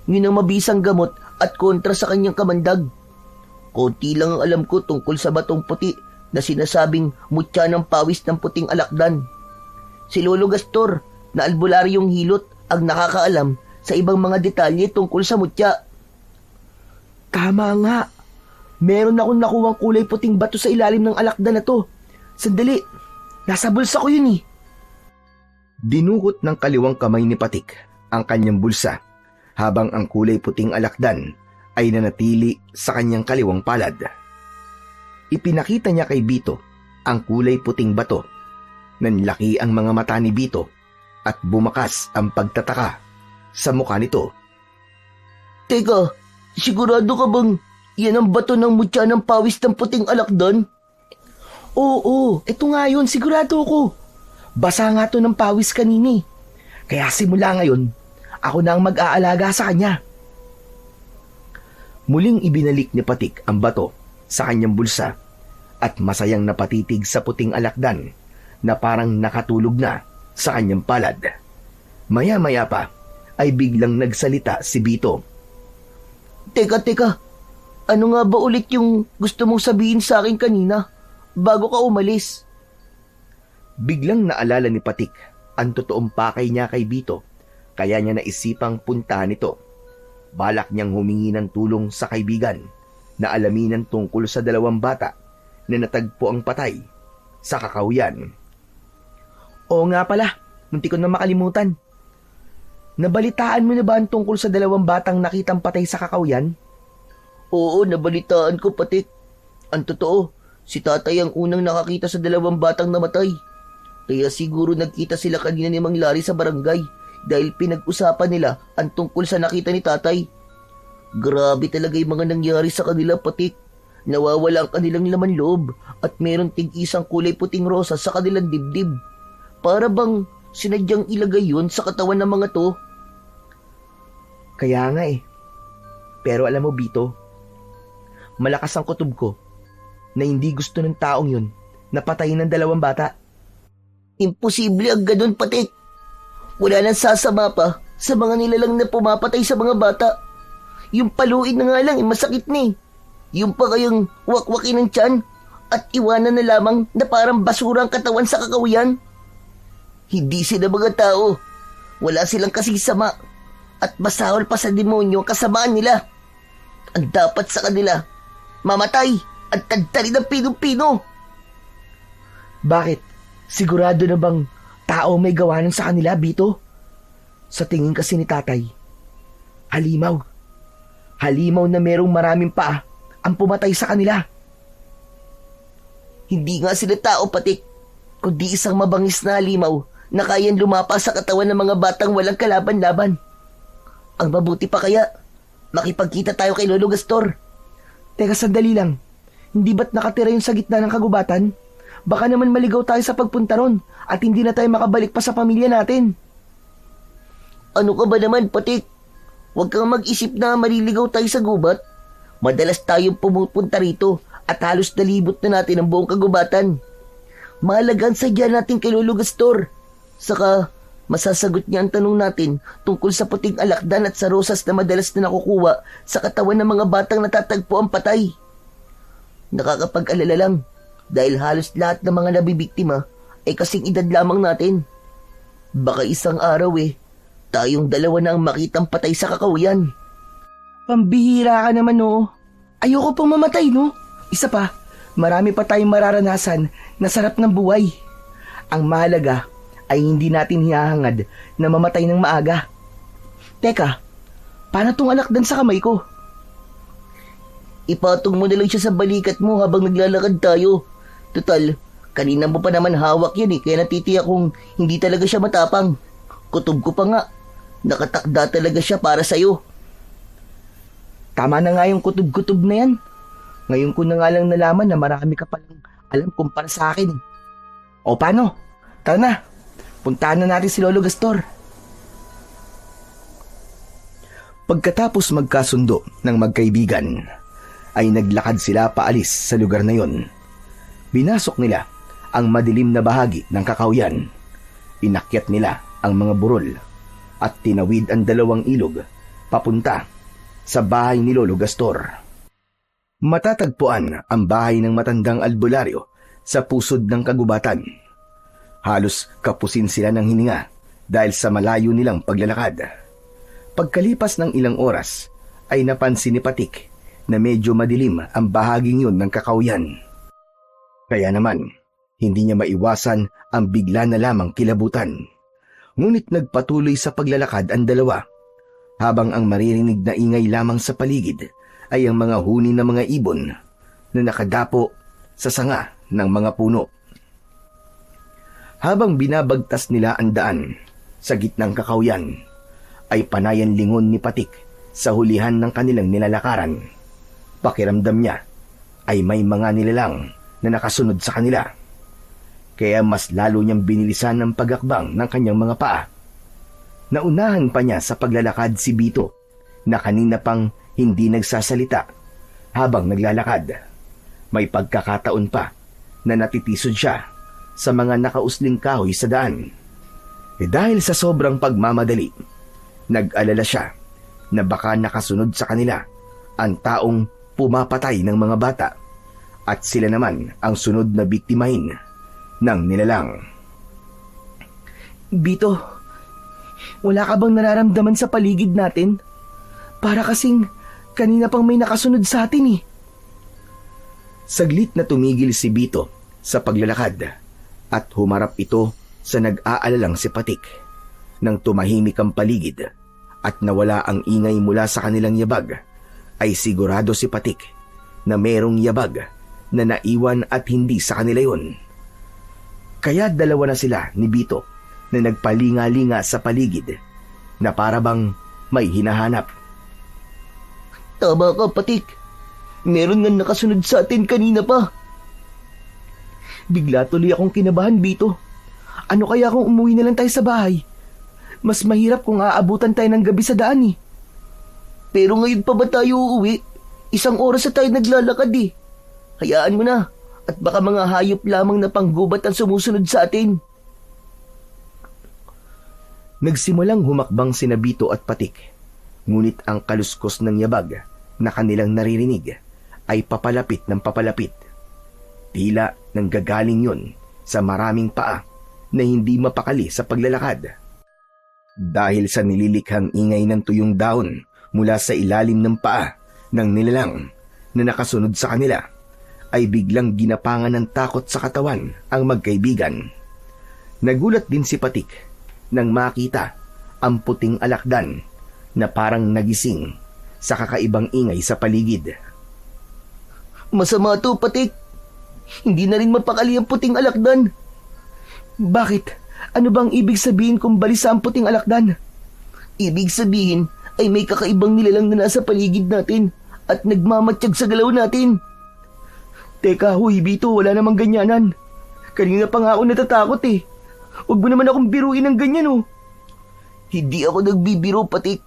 Yun ang mabisang gamot at kontra sa kanyang kamandag. Konti lang ang alam ko tungkol sa batong puti na sinasabing mutya ng pawis ng puting alakdan. Si Lolo Gastor na albularyong hilot ang nakakaalam sa ibang mga detalye tungkol sa mutya. Tama nga. Meron akong nakuwang kulay puting bato sa ilalim ng alakdan na to. Sandali, nasa bulsa ko yun eh. Dinukot ng kaliwang kamay ni Patik ang kanyang bulsa habang ang kulay puting alakdan ay nanatili sa kanyang kaliwang palad. Ipinakita niya kay Bito ang kulay puting bato. Nanlaki ang mga mata ni Bito at bumakas ang pagtataka sa mukha nito. Teka, sigurado ka bang yan ang bato ng mutya ng pawis ng puting alakdan? Oo, ito nga yun, sigurado ko. Basa nga to ng pawis kanini. Kaya simula ngayon, ako na ang mag-aalaga sa kanya. Muling ibinalik ni Patik ang bato sa kanyang bulsa at masayang napatitig sa puting alakdan na parang nakatulog na sa kanyang palad. Maya-maya pa ay biglang nagsalita si Bito. Teka. Ano nga ba ulit yung gusto mong sabihin sa akin kanina bago ka umalis? Biglang naalala ni Patik ang totoong pakay niya kay Bito, kaya niya naisipang puntahan ito. Balak niyang humingi ng tulong sa kaibigan na alaminan tungkol sa dalawang bata na natagpo ang patay sa kakahuyan. Oo nga pala, munti ko na makalimutan. Nabalitaan mo na ba ang tungkol sa dalawang batang nakitang patay sa kakahuyan? Oo, nabalitaan ko, Patik. Ang totoo, si tatay ang unang nakakita sa dalawang batang namatay. Kaya siguro nagkita sila kanina ni Mang Larry sa barangay dahil pinag-usapan nila ang tungkol sa nakita ni tatay. Grabe talaga yung mga nangyari sa kanila, Patik. Nawawala ang kanilang laman loob at meron tig-isang kulay puting rosa sa kanilang dibdib. Para bang sinadyang ilagay yun sa katawan ng mga to. Kaya nga eh. Pero alam mo, Bito, malakas ang kutob ko na hindi gusto ng taong yun na patayin ng dalawang bata. Imposible ang ganun, Patik. Wala nang sasama pa sa mga nilalang na pumapatay sa mga bata. Yung paluin na nga lang, masakit na eh. Yung pa kayang wakwakin ng tiyan at iwanan na lamang na parang basura ang katawan sa kakawiyan. Hindi sila mga tao. Wala silang kasisama. At masahol pa sa demonyo ang kasamaan nila. Ang dapat sa kanila, mamatay at tagtari ng pinong-pino. Bakit? Sigurado na bang tao may gawa nun sa kanila, Bito? Sa tingin kasi ni tatay, halimaw. Halimaw na merong maraming paa ang pumatay sa kanila. Hindi nga sila tao, Patik, kundi isang mabangis na halimaw na kayang lumapa sa katawan ng mga batang walang kalaban-laban. Ang mabuti pa kaya, makipagkita tayo kay Lolo Gastor. Teka, sandali lang. Hindi ba't nakatira yun sa gitna ng kagubatan? Baka naman maligaw tayo sa pagpunta ron at hindi na tayo makabalik pa sa pamilya natin. Ano ka ba naman, Patik? Huwag kang mag-isip na maliligaw tayo sa gubat. Madalas tayong pumupunta rito at halos nalibot na natin ang buong kagubatan. Mahalaga ang sadya natin kay Lolo Gastor. Saka, masasagot niya ang tanong natin tungkol sa puting alakdan at sa rosas na madalas na nakukuha sa katawan ng mga batang natatagpo ang patay. Nakakapag-alala lang dahil halos lahat ng mga nabibiktima ay kasing edad lamang natin. Baka isang araw tayong dalawa na ang makitang patay sa kakawiyan. Pambihira ka naman, no? Ayoko pong mamatay, no? Isa pa, marami pa tayong mararanasan na sarap ng buhay. Ang mahalaga ay hindi natin hihahangad na mamatay ng maaga. Teka, paano tong alakdan sa kamay ko? Ipatong mo na lang siya sa balikat mo habang naglalakad tayo. Total, kanina mo pa naman hawak yan kaya natitiyak kong hindi talaga siya matapang. Kutob ko pa nga, nakatakda talaga siya para sa'yo. Tama na nga yung kutob-kutob na yan. Ngayon ko na nga lang nalaman na marami ka palang alam kumpara sa akin. O paano? Tara na, puntahan na natin si Lolo Gastor. Pagkatapos magkasundo ng magkaibigan, ay naglakad sila paalis sa lugar na yon. Binasok nila ang madilim na bahagi ng kakawyan. Inakyat nila ang mga burol at tinawid ang 2 ilog papunta sa bahay ni Lolo Gastor. Matatagpuan ang bahay ng matandang albularyo sa pusod ng kagubatan. Halos kapusin sila ng hininga dahil sa malayo nilang paglalakad. Pagkalipas ng ilang oras ay napansin ni Patik na medyo madilim ang bahaging yun ng kakawyan. Kaya naman, hindi niya maiwasan ang bigla na lamang kilabutan. Ngunit nagpatuloy sa paglalakad ang dalawa, habang ang maririnig na ingay lamang sa paligid ay ang mga huni ng mga ibon na nakadapo sa sanga ng mga puno. Habang binabagtas nila ang daan sa gitnang kakawyan, ay panayan lingon ni Patik sa hulihan ng kanilang nilalakaran. Pakiramdam niya ay may mga nilalang na nakasunod sa kanila. Kaya mas lalo niyang binilisan ang pagakbang ng kanyang mga paa. Naunahan pa niya sa paglalakad si Bito na kanina pang hindi nagsasalita habang naglalakad. May pagkakataon pa na natitisod siya sa mga nakausling kahoy sa daan. Dahil sa sobrang pagmamadali, nag-alala siya na baka nakasunod sa kanila ang taong pumapatay ng mga bata at sila naman ang sunod na biktimahin ng nilalang. Bito, wala ka bang nararamdaman sa paligid natin? Para kasing kanina pang may nakasunod sa atin eh. Saglit na tumigil si Bito sa paglalakad at humarap ito sa nag-aalalang si Patik. Nang tumahimik ang paligid at nawala ang ingay mula sa kanilang yabag, ay sigurado si Patik na merong yabag na naiwan at hindi sa kanila yon. Kaya 2 na sila ni Bito na nagpalinga-linga sa paligid na parabang may hinahanap. Tama ka, Patik. Meron nga nakasunod sa atin kanina pa. Bigla tuloy akong kinabahan, Bito. Ano kaya kung umuwi na lang tayo sa bahay? Mas mahirap kung aabutan tayo ng gabi sa daan eh. Pero ngayon pa ba tayo uuwi? 1 oras na tayo naglalakad eh. Hayaan mo na. At baka mga hayop lamang na panggubat ang sumusunod sa atin. Nagsimulang humakbang sina Bito at Patik, ngunit ang kaluskos ng yabag na kanilang naririnig ay papalapit ng papalapit. Tila nanggagaling yun sa maraming paa na hindi mapakali sa paglalakad. Dahil sa nililikhang ingay ng tuyong dahon mula sa ilalim ng paa ng nilalang na nakasunod sa kanila, ay biglang ginapangan ng takot sa katawan ang magkaibigan. Nagulat din si Patik nang makita ang puting alakdan na parang nagising sa kakaibang ingay sa paligid. Masama to, Patik. Hindi na rin mapakali ang puting alakdan. Bakit? Ano bang ibig sabihin kung balisa ang puting alakdan? Ibig sabihin ay may kakaibang nilalang na nasa paligid natin at nagmamatsyag sa galaw natin. Teka, huy Bito, wala namang ganyanan. Kanina pa nga ako natatakot eh. Huwag mo naman akong biruin ng ganyan oh. Hindi ako nagbibiro, Patik.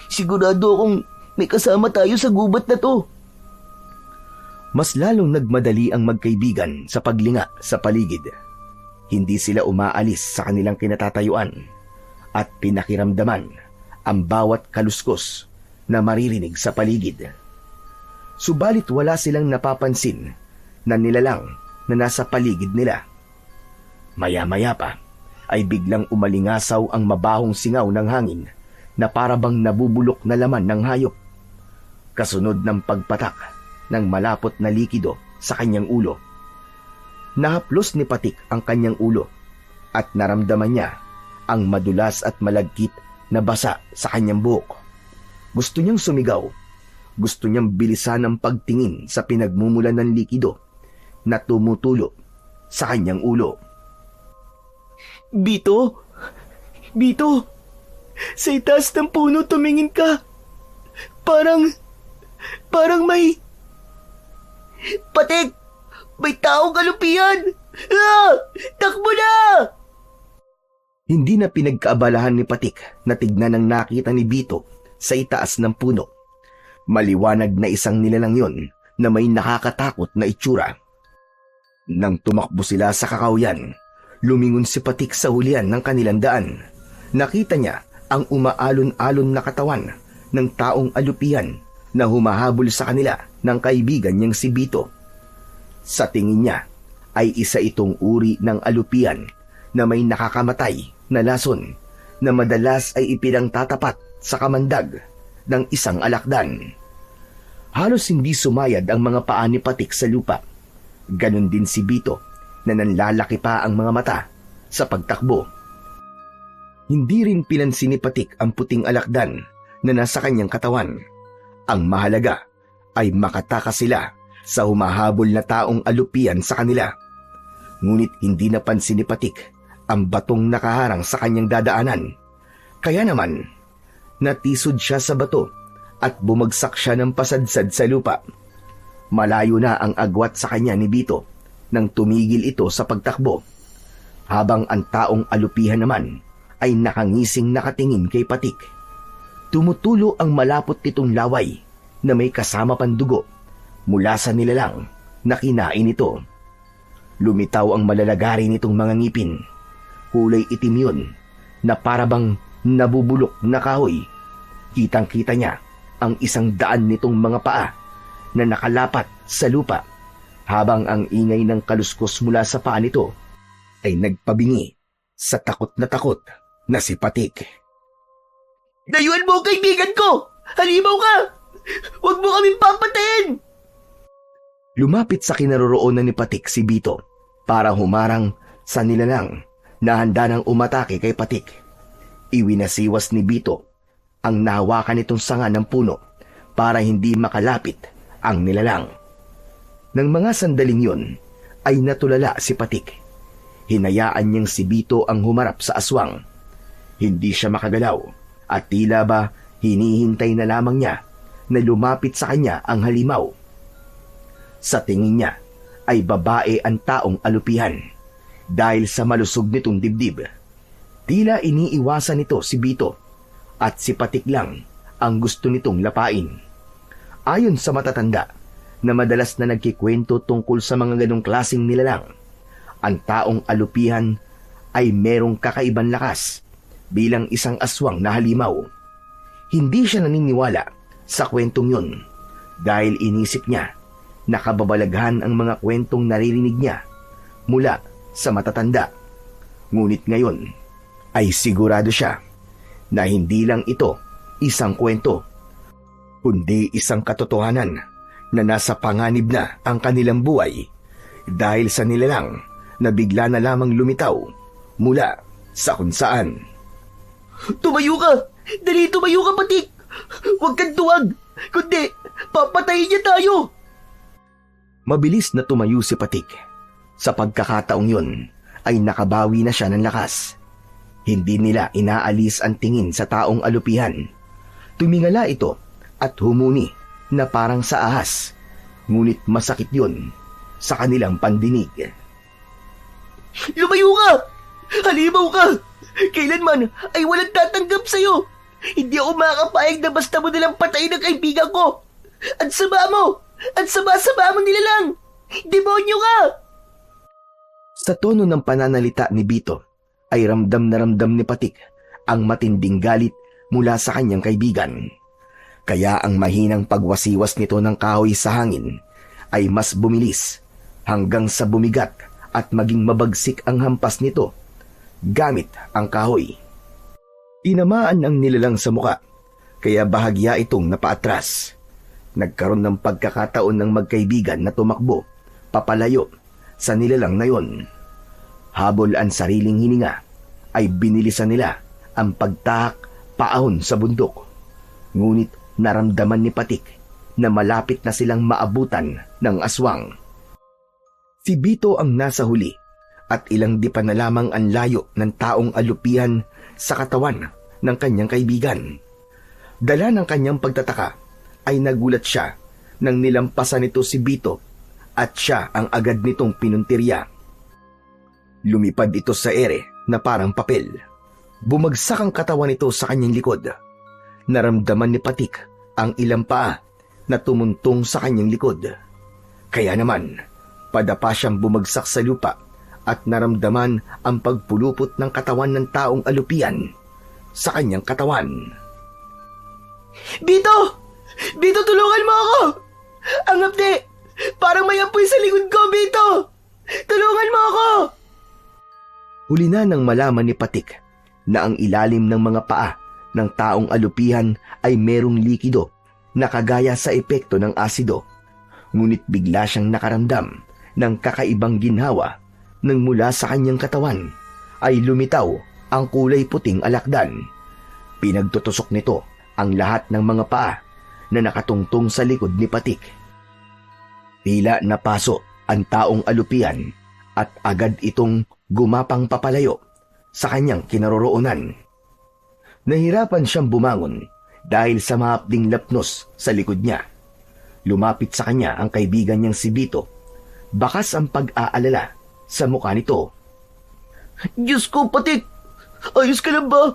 Sigurado akong may kasama tayo sa gubat na to. Mas lalong nagmadali ang magkaibigan sa paglinga sa paligid. Hindi sila umaalis sa kanilang kinatatayuan at pinakiramdaman ang bawat kaluskos na maririnig sa paligid. Subalit wala silang napapansin na nilalang na nasa paligid nila. Maya-maya pa ay biglang umalingasaw ang mabahong singaw ng hangin na parabang nabubulok na laman ng hayop. kasunod ng pagpatak ng malapot na likido sa kanyang ulo. Nahaplos ni Patik ang kanyang ulo at naramdaman niya ang madulas at malagkit na basa sa kanyang buhok. Gusto niyang sumigaw. Gusto niyang bilisan ang pagtingin sa pinagmumulan ng likido na tumutulo sa kanyang ulo. Bito? Bito? Sa itaas ng puno tumingin ka. Parang may... Patik! May taong kalupihan! Ah! Takbo na! Hindi na pinagkaabalahan ni Patik na tignan ang nakita ni Bito sa itaas ng puno. Maliwanag na isang nilalang yon na may nakakatakot na itsura. Nang tumakbo sila sa kakawyan, lumingon si Patik sa hulihan ng kanilang daan. Nakita niya ang umaalon-alon na katawan ng taong alupihan na humahabol sa kanila ng kaibigan niyang si Bito. Sa tingin niya ay isa itong uri ng alupihan na may nakakamatay na lason na madalas ay ipinangtatapat sa kamandag ng isang alakdan. Halos hindi sumayad ang mga paa ni Patik sa lupa. Ganon din si Bito na nanlalaki pa ang mga mata sa pagtakbo. Hindi rin pinansin ni Patik ang puting alakdan na nasa kanyang katawan. Ang mahalaga ay makatakas sila sa humahabol na taong alupian sa kanila. Ngunit hindi napansin ni Patik ang batong nakaharang sa kanyang dadaanan. Kaya naman, natisod siya sa bato at bumagsak siya ng pasadsad sa lupa. Malayo na ang agwat sa kanya ni Bito nang tumigil ito sa pagtakbo, habang ang taong alupihan naman ay nakangising nakatingin kay Patik. Tumutulo ang malapot nitong laway na may kasama pang dugo mula sa nilalang na kinain ito. Lumitaw ang malalagari nitong mga ngipin. Kulay itim yun na parabang nabubulok na kahoy. Kitang-kita niya ang 100 nitong mga paa na nakalapat sa lupa, habang ang ingay ng kaluskos mula sa paa nito ay nagpabingi sa takot na si Patik. Dayuan mo ang kaibigan ko! Halimaw ka! Huwag mo kaming papatayin! Lumapit sa kinaroroonan ni Patik si Bito para humarang sa nilalang na handa nang umatake kay Patik. Iwinasiwas ni Bito ang nahawakan nitong sanga ng puno para hindi makalapit ang nilalang. Nang mga sandaling yun ay natulala si Patik. Hinayaan niyang si Bito ang humarap sa aswang. Hindi siya makagalaw at tila ba hinihintay na lamang niya na lumapit sa kanya ang halimaw. Sa tingin niya ay babae ang taong alupihan dahil sa malusog nitong dibdib. Tila iniiwasan nito si Bito at si Patik lang ang gusto nitong lapain. Ayon sa matatanda na madalas na nagkikwento tungkol sa mga ganong klaseng nilalang, ang taong alupihan ay merong kakaibang lakas bilang isang aswang na halimaw. Hindi siya naniniwala sa kwentong yun dahil inisip niya na kababalaghan ang mga kwentong naririnig niya mula sa matatanda. Ngunit ngayon ay sigurado siya na hindi lang ito isang kwento, kundi isang katotohanan na nasa panganib na ang kanilang buhay dahil sa nilalang na bigla na lamang lumitaw mula sa kung saan. Tumayo ka! Dali, tumayo ka, Patik! Huwag kang tuwag! Kundi, papatayin niya tayo! Mabilis na tumayo si Patik. Sa pagkakataong yun ay nakabawi na siya ng lakas. Hindi nila inaalis ang tingin sa taong alupihan. Tumingala ito at humuni na parang sa ahas. Ngunit masakit yun sa kanilang pandinig. Lumayo ka! Halimaw ka! Kailanman ay walang tatanggap sa'yo! Hindi ako makakapayag na basta mo nilang patayin ang kaibigan ko! Ang sama mo! Ang sama-sama mo nila lang! Demonyo ka! Sa tono ng pananalita ni Bito ay ramdam na ramdam ni Patik ang matinding galit mula sa kanyang kaibigan. Kaya ang mahinang pagwasiwas nito ng kahoy sa hangin ay mas bumilis hanggang sa bumigat at maging mabagsik ang hampas nito gamit ang kahoy. Tinamaan ang nilalang sa muka kaya bahagya itong napaatras. Nagkaroon ng pagkakataon ng magkaibigan na tumakbo, papalayo, sa nilalang na yon. Habol ang sariling hininga, ay binilisan nila ang pagtahak paahon sa bundok. Ngunit naramdaman ni Patik na malapit na silang maabutan ng aswang. Si Bito ang nasa huli at ilang di pa na lamang ang layo ng taong alupihan sa katawan ng kanyang kaibigan. Dala ng kanyang pagtataka ay nagulat siya nang nilampasan nito si Bito at siya ang agad nitong pinuntirya. Lumipad ito sa ere na parang papel. Bumagsak ang katawan nito sa kanyang likod. Naramdaman ni Patik ang ilang paa na tumuntong sa kanyang likod. Kaya naman, padapa siyang bumagsak sa lupa at naramdaman ang pagpulupot ng katawan ng taong alupian sa kanyang katawan. Bito! Bito, tulungan mo ako! Ang hapdi! Parang may apoy sa likod ko, Bito! Tulungan mo ako! Huli na nang malaman ni Patik na ang ilalim ng mga paa ng taong alupihan ay merong likido na kagaya sa epekto ng asido. Ngunit bigla siyang nakaramdam ng kakaibang ginhawa nang mula sa kanyang katawan ay lumitaw ang kulay puting alakdan. Pinagtutusok nito ang lahat ng mga paa na nakatungtong sa likod ni Patik. Tila napaso ang taong alupian at agad itong gumapang papalayo sa kanyang kinaroroonan. Nahirapan siyang bumangon dahil sa mahapding lapnos sa likod niya. Lumapit sa kanya ang kaibigan niyang si Bito. Bakas ang pag-aalala sa mukha nito. Diyos ko, Patik! Ayos ka lang ba?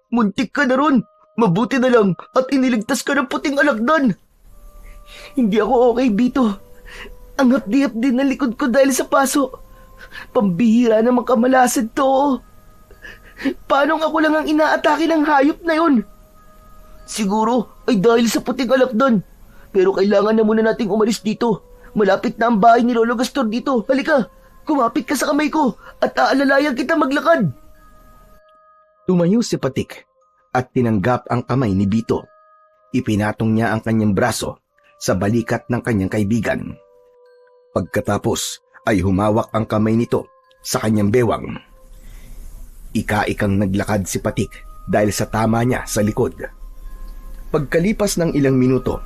Muntik ka na ron. Mabuti na lang at iniligtas ka ng puting alakdan. Hindi ako okay, Bito. Ang hapdi-hapdi na likod ko dahil sa paso. Pambihira namang kamalasan to. Paano ako lang ang inaatake ng hayop na yun? Siguro ay dahil sa puting alakdan. Pero kailangan na muna nating umalis dito. Malapit na ang bahay ni Lolo Gastor dito. Halika, kumapit ka sa kamay ko at aalalayan kita maglakad. Tumayo si Patik at tinanggap ang kamay ni Bito. Ipinatong niya ang kanyang braso sa balikat ng kanyang kaibigan. Pagkatapos ay humawak ang kamay nito sa kanyang bewang. Ika-ikang naglakad si Patik dahil sa tama niya sa likod. Pagkalipas ng ilang minuto,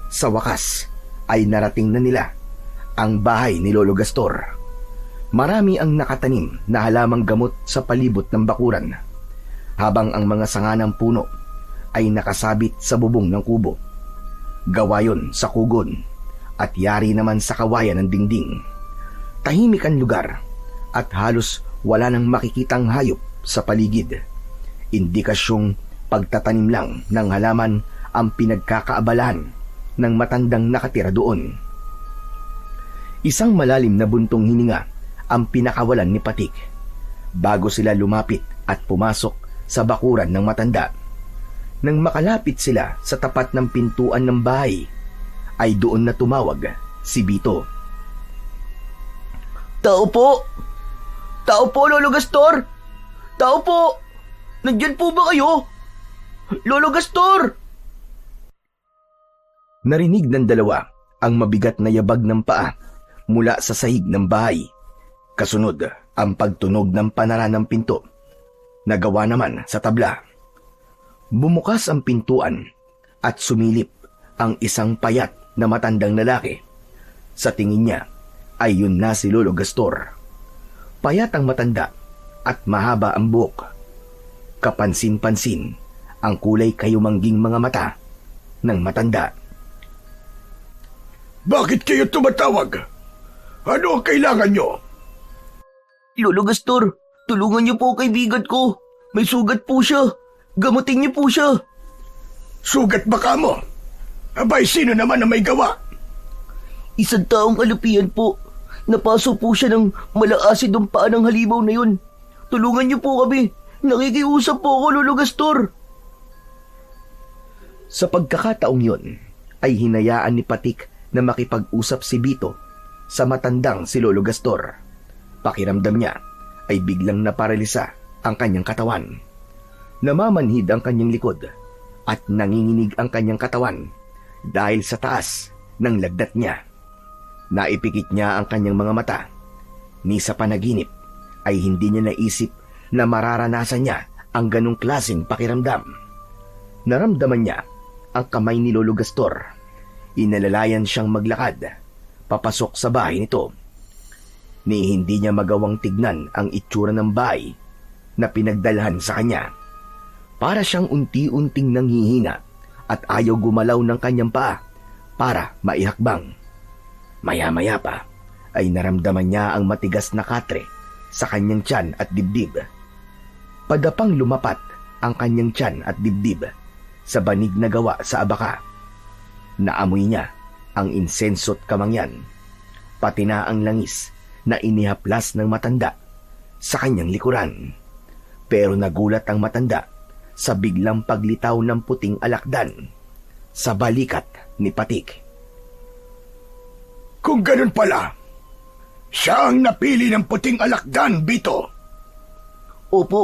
sa wakas ay narating na nila ang bahay ni Lolo Gastor. Marami ang nakatanim na halamang gamot sa palibot ng bakuran, habang ang mga sanga ng puno ay nakasabit sa bubong ng kubo. Gawa yon sa kugon at yari naman sa kawayan ng dingding. Tahimik ang lugar at halos wala nang makikitang hayop sa paligid. Indikasyong pagtatanim lang ng halaman ang pinagkakaabalahan ng matandang nakatira doon. Isang malalim na buntong hininga ang pinakawalan ni Patik bago sila lumapit at pumasok sa bakuran ng matanda. Nang makalapit sila sa tapat ng pintuan ng bahay, ay doon na tumawag si Bito. Tao po! Tao po, Lolo Gastor! Tao po! Nandyan po ba kayo? Lolo Gastor! Narinig ng dalawa ang mabigat na yabag ng paa mula sa sahig ng bahay. Kasunod ang pagtunog ng panara ng pinto. Nagawa naman sa tabla. Bumukas ang pintuan at sumilip ang isang payat na matandang lalaki. Sa tingin niya ay yun na si Lolo Gastor. Payat ang matanda at mahaba ang buhok. Kapansin-pansin ang kulay kayumangging mga mata ng matanda. Bakit kayo tumatawag? Ano ang kailangan nyo? Lolo Gastor, tulungan niyo po kaibigan ko. May sugat po siya. Gamutin niyo po siya. Sugat ba ka mo? Abay, sino naman ang may gawa? Isang taong alupian po. Napaso po siya ng malaasid ng paa ng halimaw na yun. Tulungan niyo po kami. Nakikiusap po ako, Lolo Gastor. Sa pagkakataong yun, ay hinayaan ni Patik na makipag-usap si Bito sa matandang si Lolo Gastor. Pakiramdam niya ay biglang naparalisa ang kanyang katawan. Namamanhid ang kanyang likod at nanginginig ang kanyang katawan dahil sa taas ng lagnat niya. Naipikit niya ang kanyang mga mata. Ni sa panaginip ay hindi niya naisip na mararanasan niya ang ganong klaseng pakiramdam. Naramdaman niya ang kamay ni Lolo Gastor. Inalalayan siyang maglakad papasok sa bahay nito. Ni hindi niya magawang tignan ang itsura ng bahay na pinagdalhan sa kanya. Para siyang unti-unting nanghihina at ayaw gumalaw ng kanyang paa para maihakbang. Maya-maya pa ay naramdaman niya ang matigas na katre sa kanyang tiyan at dibdib. Padapang lumapat ang kanyang tiyan at dibdib sa banig na gawa sa abaka. Naamoy niya ang insenso't kamangyan, pati na ang langis na inihaplas ng matanda sa kanyang likuran. Pero nagulat ang matanda sa biglang paglitaw ng puting alakdan sa balikat ni Patik. Kung ganun pala, siya ang napili ng puting alakdan, Bito. Opo,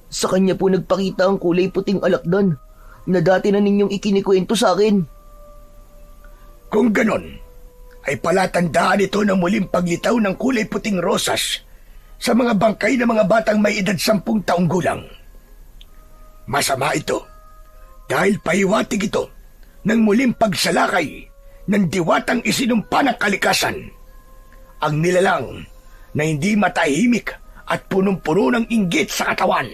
sa kanya po nagpakita ang kulay puting alakdan na dati na ninyong ikinikwento sa akin. Kung ganun, ay palatandaan ito ng muling paglitaw ng kulay puting rosas sa mga bangkay ng mga batang may edad 10 taong gulang. Masama ito dahil pahiwatig ito ng muling pagsalakay ng diwatang isinumpa ng kalikasan. Ang nilalang na hindi matahimik at punong-puno ng inggit sa katawan.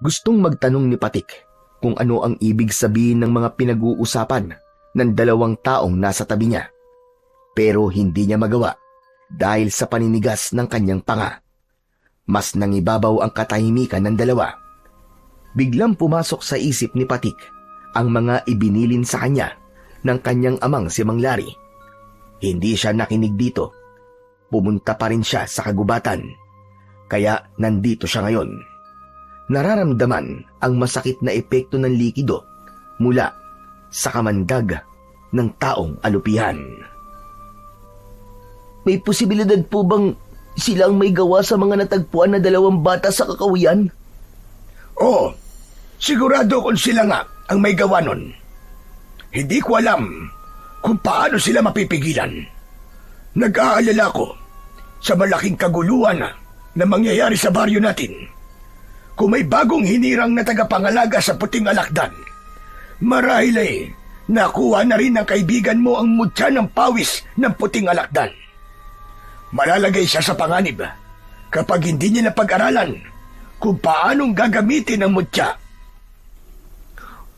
Gustong magtanong ni Patik kung ano ang ibig sabihin ng mga pinag-uusapan ng dalawang taong nasa tabi niya. Pero hindi niya magawa dahil sa paninigas ng kanyang panga. Mas nangibabaw ang katahimikan ng dalawa. Biglang pumasok sa isip ni Patik ang mga ibinilin sa kanya ng kanyang amang si Mang Lari. Hindi siya nakinig dito. Pumunta pa rin siya sa kagubatan. Kaya nandito siya ngayon. Nararamdaman ang masakit na epekto ng likido mula sa kamandag ng taong alupihan. May posibilidad po bang sila ang may gawa sa mga natagpuan na dalawang bata sa kakawian? Oo, sigurado kung sila nga ang may gawa nun. Hindi ko alam kung paano sila mapipigilan. Nag-aalala ko sa malaking kaguluhan na mangyayari sa baryo natin. Kung may bagong hinirang na tagapangalaga sa puting alakdan, marahil ay nakuha na rin ng kaibigan mo ang mutya ng pawis ng puting alakdan. Malalagay siya sa panganib kapag hindi niya napag-aralan kung paanong gagamitin ang mutya.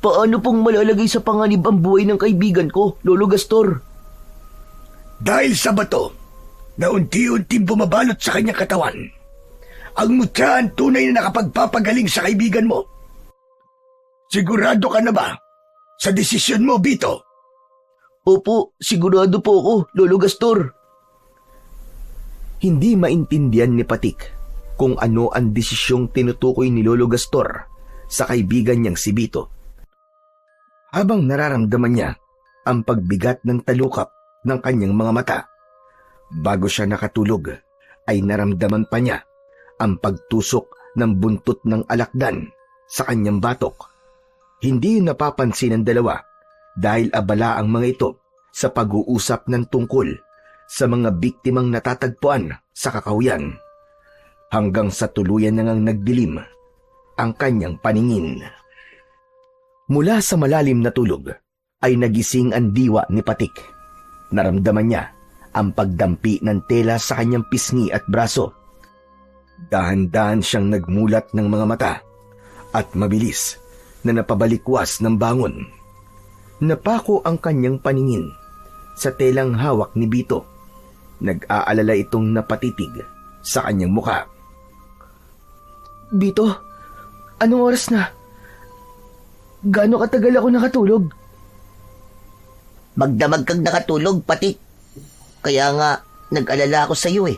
Paano pong malalagay sa panganib ang buhay ng kaibigan ko, Lolo Gastor? Dahil sa bato na unti-unting bumabalot sa kanyang katawan, ang mutya ang tunay na nakapagpapagaling sa kaibigan mo. Sigurado ka na ba sa desisyon mo, Bito? Opo, sigurado po ako, Lolo Gastor. Hindi maintindihan ni Patik kung ano ang desisyong tinutukoy ni Lolo Gastor sa kaibigan niyang si Bito. Habang nararamdaman niya ang pagbigat ng talukap ng kanyang mga mata, bago siya nakatulog ay naramdaman pa niya ang pagtusok ng buntot ng alakdan sa kanyang batok. Hindi yun napapansin ng dalawa dahil abala ang mga ito sa pag-uusap ng tungkol sa mga biktimang natatagpuan sa kakahuyan, hanggang sa tuluyan na ngang nagdilim ang kanyang paningin. Mula sa malalim na tulog ay nagising ang diwa ni Patik. Naramdaman niya ang pagdampi ng tela sa kanyang pisngi at braso. Dahan-dahan siyang nagmulat ng mga mata at mabilis na napabalikwas ng bangon. Napako ang kanyang paningin sa telang hawak ni Bito. Nag-aalala itong napatitig sa kanyang mukha. Bito, anong oras na? Gaano katagal ako nakatulog? Magdamag kang nakatulog, Patik. Kaya nga, nag-alala ako sa iyo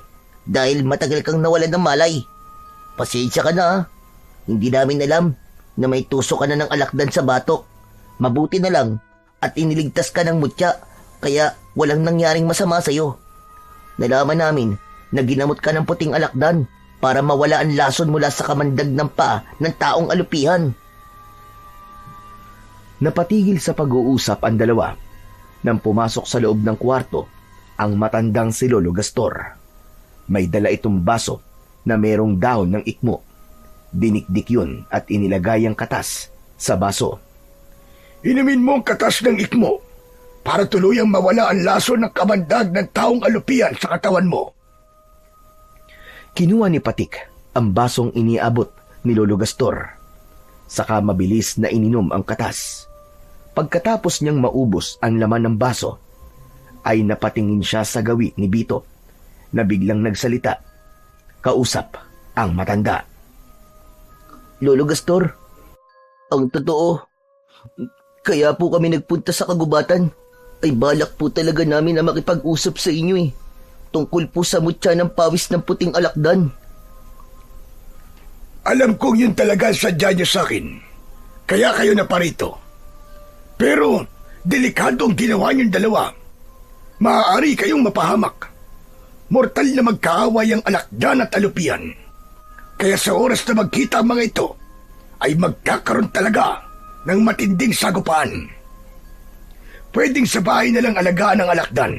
dahil matagal kang nawalan ng malay. Pasensya ka na Hindi namin alam na may tusok ka na ng alakdan sa batok. Mabuti na lang at iniligtas ka ng mutya kaya walang nangyaring masama sa iyo. Nalaman namin na ginamot ka ng puting alakdan para mawala ang lason mula sa kamandag ng paa ng taong alupihan. Napatigil sa pag-uusap ang dalawa nang pumasok sa loob ng kwarto ang matandang si Lolo Gastor. May dala itong baso na merong dahon ng ikmo. Dinikdik yun at inilagay ang katas sa baso. Inumin mo ang katas ng ikmo para tuluyang mawala ang laso ng kamandag ng taong alupian sa katawan mo. Kinuha ni Patik ang basong iniabot ni Lolo Gastor. Saka mabilis na ininom ang katas. Pagkatapos niyang maubos ang laman ng baso, ay napatingin siya sa gawi ni Bito na biglang nagsalita. Kausap ang matanda. Lolo Gastor, ang totoo, kaya po kami nagpunta sa kagubatan, ay balak po talaga namin na makipag-usap sa inyo tungkol po sa mutya ng pawis ng puting alakdan. Alam kong yun talaga ang sadya niyo sa akin, kaya kayo na parito. Pero delikado ang ginawa niyong dalawa. Maaari kayong mapahamak. Mortal na magkaaway ang alakdan at alupian. Kaya sa oras na magkita ang mga ito, ay magkakaroon talaga ng matinding sagupaan. Pwedeng sa bahay na lang alagaan ang alakdan.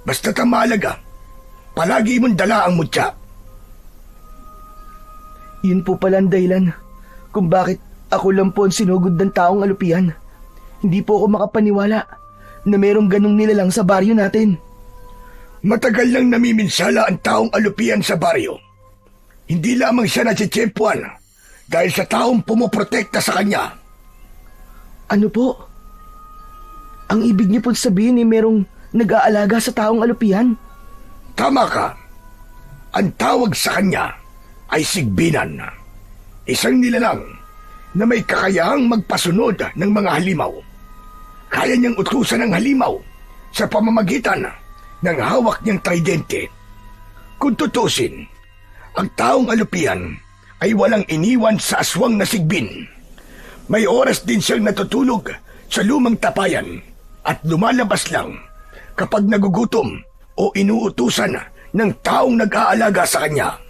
Basta't ang mahalaga, palagi mong dala ang mutya. Yun po pala ang dahilan kung bakit ako lang po ang sinugod ng taong alupian. Hindi po ako makapaniwala na merong ganong nilalang sa baryo natin. Matagal nang namiminsala ang taong alupian sa baryo. Hindi lamang siya natsitsempuan dahil sa taong pumoprotekta sa kanya. Ano po? Ang ibig niyo po sabihin ay merong nag-aalaga sa taong alupian? Tama ka. Ang tawag sa kanya ay sigbinan. Isang nilalang na may kakayahang magpasunod ng mga halimaw. Kaya niyang utusan ng halimaw sa pamamagitan ng hawak niyang tridente. Kung tutusin, ang taong alupian ay walang iniwan sa aswang na sigbin. May oras din siyang natutulog sa lumang tapayan at lumalabas lang kapag nagugutom o inuutusan ng taong nag-aalaga sa kanya.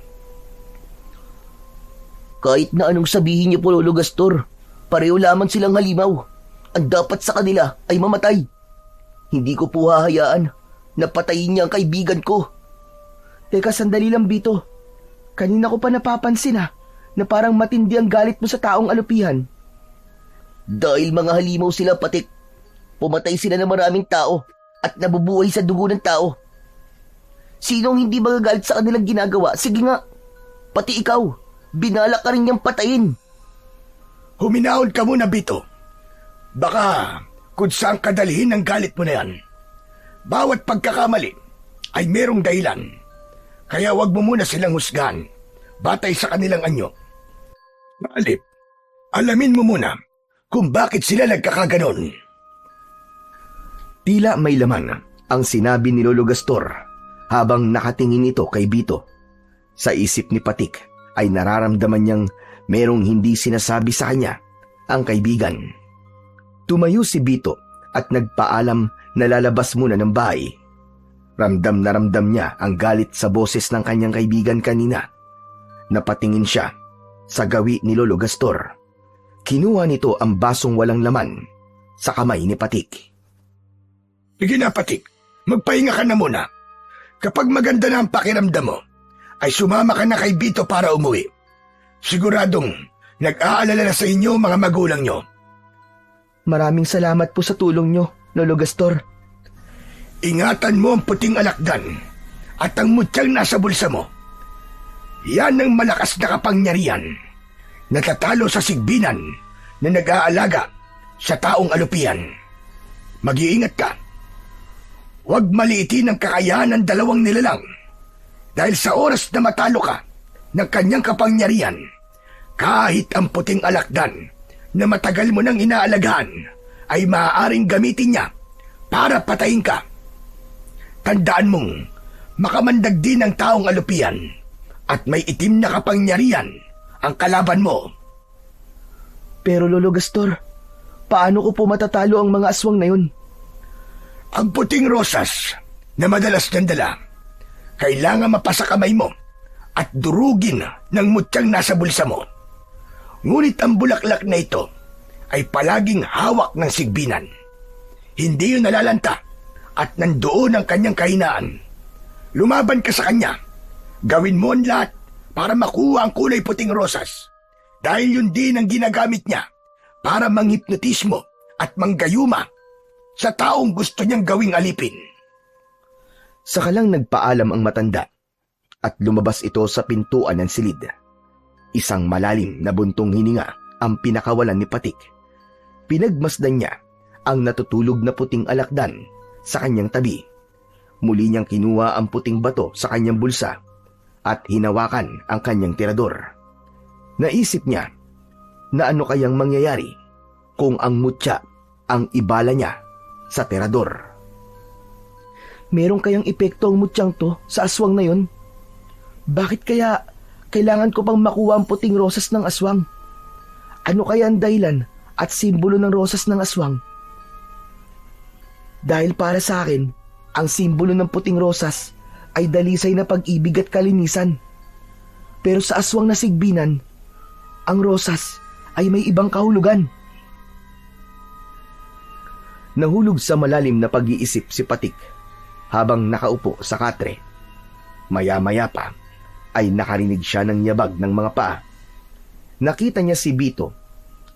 Kahit na anong sabihin niyo po, Lolo Gastor, pareho lamang silang halimaw. Ang dapat sa kanila ay mamatay. Hindi ko po hahayaan na patayin niya ang kaibigan ko. Teka, sandali lang, Bito. Kanina ko pa napapansin na parang matindi ang galit mo sa taong alupihan. Dahil mga halimaw sila, Patik. Pumatay sila ng maraming tao at nabubuhay sa dugo ng tao. Sinong hindi magagalit sa kanilang ginagawa? Sige nga, pati ikaw, binalak ka rin niyang patayin. Huminahon ka muna, Bito. Baka kung saan kadalhin ang galit mo na yan. Bawat pagkakamali ay merong dahilan. Kaya wag mo muna silang husgahan batay sa kanilang anyo. Alip, alamin mo muna kung bakit sila nagkakaganon. Tila may laman ang sinabi ni Lolo Gastor habang nakatingin ito kay Bito. Sa isip ni Patik ay nararamdaman niyang merong hindi sinasabi sa kanya ang kaibigan. Tumayo si Bito at nagpaalam na lalabas muna ng bahay. Ramdam na ramdam niya ang galit sa boses ng kanyang kaibigan kanina. Napatingin siya sa gawi ni Lolo Gastor. Kinuha nito ang basong walang laman sa kamay ni Patik. Sige na, Patik. Magpahinga ka na muna. Kapag maganda na ang pakiramdam mo, ay sumama ka na kay Bito para umuwi. Siguradong nag-aalala na sa inyo mga magulang nyo. Maraming salamat po sa tulong nyo, Lolo Gastor. Ingatan mo ang puting alakdan at ang mutyang nasa bulsa mo. Yan ang malakas na kapangyarihan. Natatalo sa sigbinan na nag-aalaga sa taong alupian. Mag-iingat ka. Huwag maliitin ang kakayahan ng dalawang nilalang. Dahil sa oras na matalo ka ng kanyang kapangyarihan, kahit ang puting alakdan na matagal mo nang inaalagaan ay maaaring gamitin niya para patayin ka. Tandaan mong makamandag din ang taong alupian at may itim na kapangyarihan ang kalaban mo. Pero Lolo Gastor, paano ko po matatalo ang mga aswang na yun? Ang puting rosas na madalas niyang dala, kailangan mapasa kamay mo at durugin ng mutyang nasa bulsa mo. Ngunit ang bulaklak na ito ay palaging hawak ng sigbinan. Hindi yun nalalanta at nandoon ang kanyang kahinaan. Lumaban ka sa kanya. Gawin mo ang lahat para makuha ang kulay puting rosas. Dahil yun din ang ginagamit niya para manghipnotismo at manggayuma sa taong gusto niyang gawing alipin. Saka lang nagpaalam ang matanda at lumabas ito sa pintuan ng silid. Isang malalim na buntong hininga ang pinakawalan ni Patik. Pinagmasdan niya ang natutulog na puting alakdan sa kanyang tabi. Muli niyang kinuha ang puting bato sa kanyang bulsa at hinawakan ang kanyang tirador. Naisip niya na ano kayang mangyayari kung ang mutya ang ibala niya sa tirador. Merong kayang epekto ang mutyang to sa aswang na yun? Bakit kaya kailangan ko pang makuha ang puting rosas ng aswang? Ano kaya ang dahilan at simbolo ng rosas ng aswang? Dahil para sa akin, ang simbolo ng puting rosas ay dalisay na pag-ibig at kalinisan. Pero sa aswang na sigbinan, ang rosas ay may ibang kahulugan. Nahulog sa malalim na pag-iisip si Patik habang nakaupo sa katre. Maya-maya pa ay nakarinig siya ng yabag ng mga paa. Nakita niya si Bito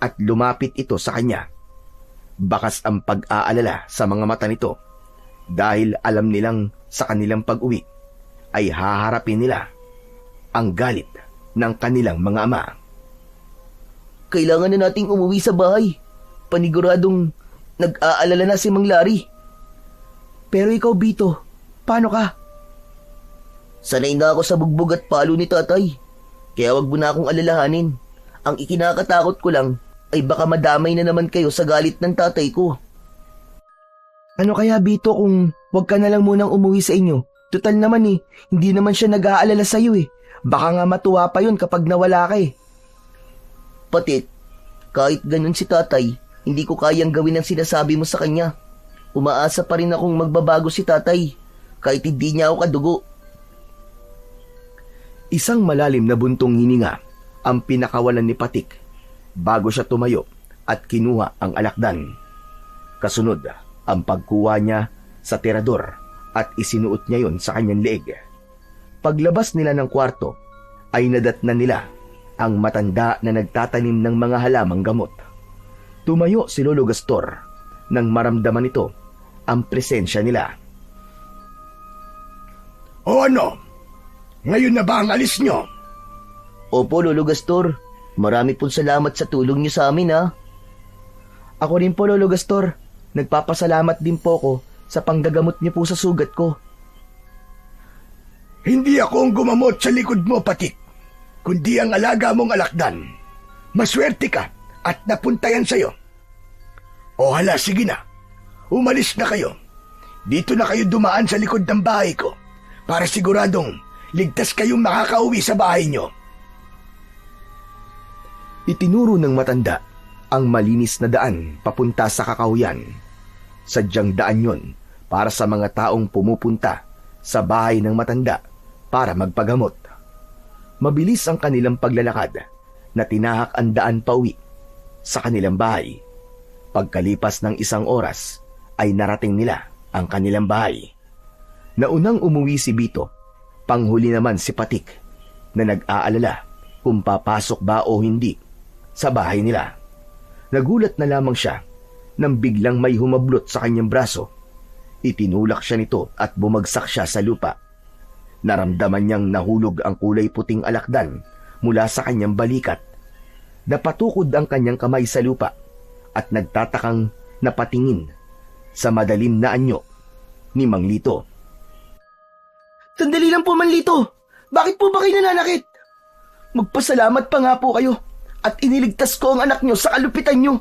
at lumapit ito sa kanya. Bakas ang pag-aalala sa mga mata nito dahil alam nilang sa kanilang pag-uwi ay haharapin nila ang galit ng kanilang mga ama. Kailangan na nating umuwi sa bahay. Paniguradong nag-aalala na si Mang Larry. Pero ikaw, Bito, paano ka? Sanay na ako sa bugbog at palo ni tatay. Kaya wag mo na akong alalahanin. Ang ikinakatakot ko lang ay baka madamay na naman kayo sa galit ng tatay ko. Ano kaya, Bito, kung wag ka na lang munang umuwi sa inyo? Total naman hindi naman siya nag-aalala sa'yo Baka nga matuwa pa yun kapag nawala ka Patik, kahit ganun si tatay, hindi ko kayang gawin ang sinasabi mo sa kanya. Umaasa pa rin akong magbabago si tatay, kahit hindi niya ako kadugo. Isang malalim na buntong hininga ang pinakawalan ni Patik bago siya tumayo at kinuha ang alakdan. Kasunod ang pagkuha niya sa tirador at isinuot niya yon sa kanyang leeg. Paglabas nila ng kwarto ay nadatnan nila ang matanda na nagtatanim ng mga halamang gamot. Tumayo si Lolo Gastor nang maramdaman ito ang presensya nila. O ano? Ngayon na ba ang alis nyo? Opo, Lolo Gastor. Marami pong salamat sa tulong niyo sa amin, ha? Ako rin po, Lolo Gastor. Nagpapasalamat din po ko sa panggagamot niyo po sa sugat ko. Hindi ako ang gumamot sa likod mo, Patik, kundi ang alaga mong alakdan. Maswerte ka at napunta yan sa'yo. O hala, sige na. Umalis na kayo. Dito na kayo dumaan sa likod ng bahay ko para siguradong ligtas kayong makakauwi sa bahay nyo. Itinuro ng matanda ang malinis na daan papunta sa kakahuyan. Sadyang daan yon para sa mga taong pumupunta sa bahay ng matanda para magpagamot. Mabilis ang kanilang paglalakad na tinahak ang daan pauwi sa kanilang bahay. Pagkalipas ng 1 oras ay narating nila ang kanilang bahay. Naunang umuwi si Bito, panghuli naman si Patik na nag-aalala kung papasok ba o hindi sa bahay nila. Nagulat na lamang siya nang biglang may humablot sa kanyang braso. Itinulak siya nito at bumagsak siya sa lupa. Naramdaman niyang nahulog ang kulay puting alakdan mula sa kanyang balikat. Napatukod ang kanyang kamay sa lupa at nagtatakang napatingin sa madalim na anyo ni Mang Lito. Sandali lang po, Mang Lito. Bakit po ba kayo nananakit? Magpasalamat pa nga po kayo at iniligtas ko ang anak nyo sa kalupitan nyo.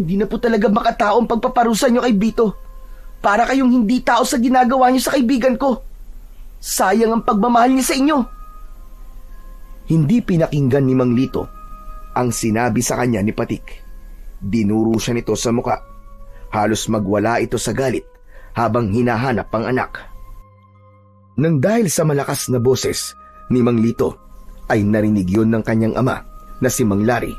Hindi na po talaga makataong pagpaparusa nyo kay Bito. Para kayong hindi tao sa ginagawa nyo sa kaibigan ko. Sayang ang pagmamahal niya sa inyo. Hindi pinakinggan ni Mang Lito ang sinabi sa kanya ni Patik. Dinuro siya nito sa muka. Halos magwala ito sa galit habang hinahanap ang anak. Nang dahil sa malakas na boses ni Mang Lito, ay narinig yun ng kanyang ama na si Mang Larry.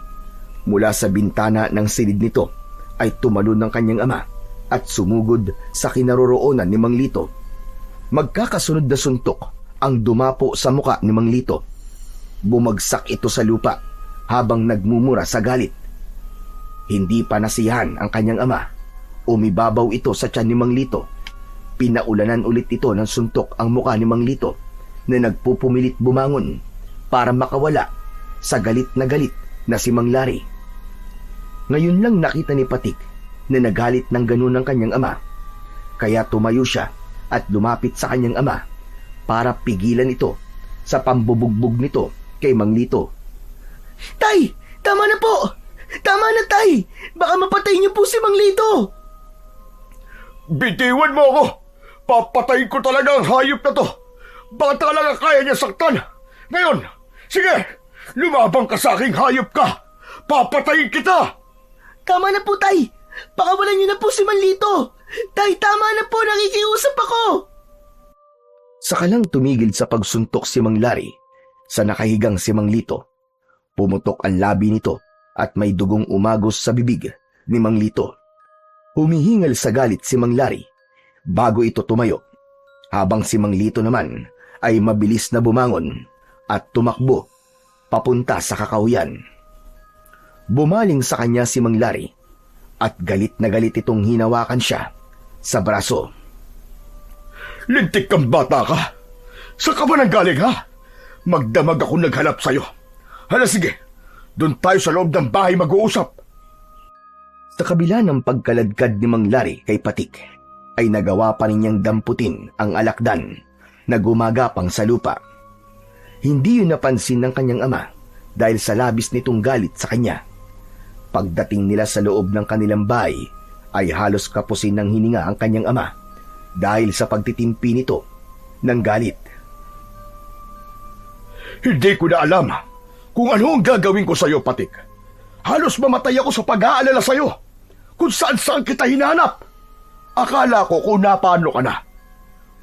Mula sa bintana ng silid nito ay tumalon ng kanyang ama at sumugod sa kinaroroonan ni Mang Lito. Magkakasunod na suntok ang dumapo sa muka ni Mang Lito. Bumagsak ito sa lupa habang nagmumura sa galit. Hindi pa nasiyahan ang kanyang ama. Umibabaw ito sa tiyan ni Mang Lito. Pinaulanan ulit ito ng suntok ang muka ni Mang Lito na nagpupumilit bumangon para makawala sa galit na si Mang Lari. Ngayon lang nakita ni Patik na nagalit ng ganun ang kanyang ama. Kaya tumayo siya at lumapit sa kanyang ama para pigilan ito sa pambubugbog nito kay Mang Lito. Tay! Tama na po! Tama na, Tay! Baka mapatay niyo po si Mang Lito! Bitiwan mo ako! Papatayin ko talaga ang hayop na to! Baka talaga kaya niya saktan! Ngayon, sige! Lumabang ka sa aking hayop ka! Papatayin kita! Tama na po, Tay! Pakawalan niyo na po si Mang Lito! Tay, tama na po! Nakikiusap ako! Saka lang tumigil sa pagsuntok si Mang Lari sa nakahigang si Mang Lito. Pumutok ang labi nito at may dugong umagos sa bibig ni Mang Lito. Humihingal sa galit si Mang Lari bago ito tumayo, habang si Mang Lito naman ay mabilis na bumangon at tumakbo papunta sa kakahuyan. Bumaling sa kanya si Mang Lari at galit na galit itong hinawakan siya sa braso. Lintik kang bata ka! Saan ka ba nanggaling, ha? Magdamag ako naghanap sa'yo. Hala, sige, doon tayo sa loob ng bahay mag-uusap. Sa kabila ng pagkaladkad ni Mang Lari kay Patik, ay nagawa pa rin niyang damputin ang alakdan na gumagapang sa lupa. Hindi yun napansin ng kanyang ama dahil sa labis nitong galit sa kanya. Pagdating nila sa loob ng kanilang bahay, ay halos kapusin ng hininga ang kanyang ama dahil sa pagtitimpi nito ng galit. Hindi ko na alam kung ano ang gagawin ko sa'yo, Patik. Halos mamatay ako sa pag-aalala sa'yo kung saan-saan kita hinanap. Akala ko kung napano ka na.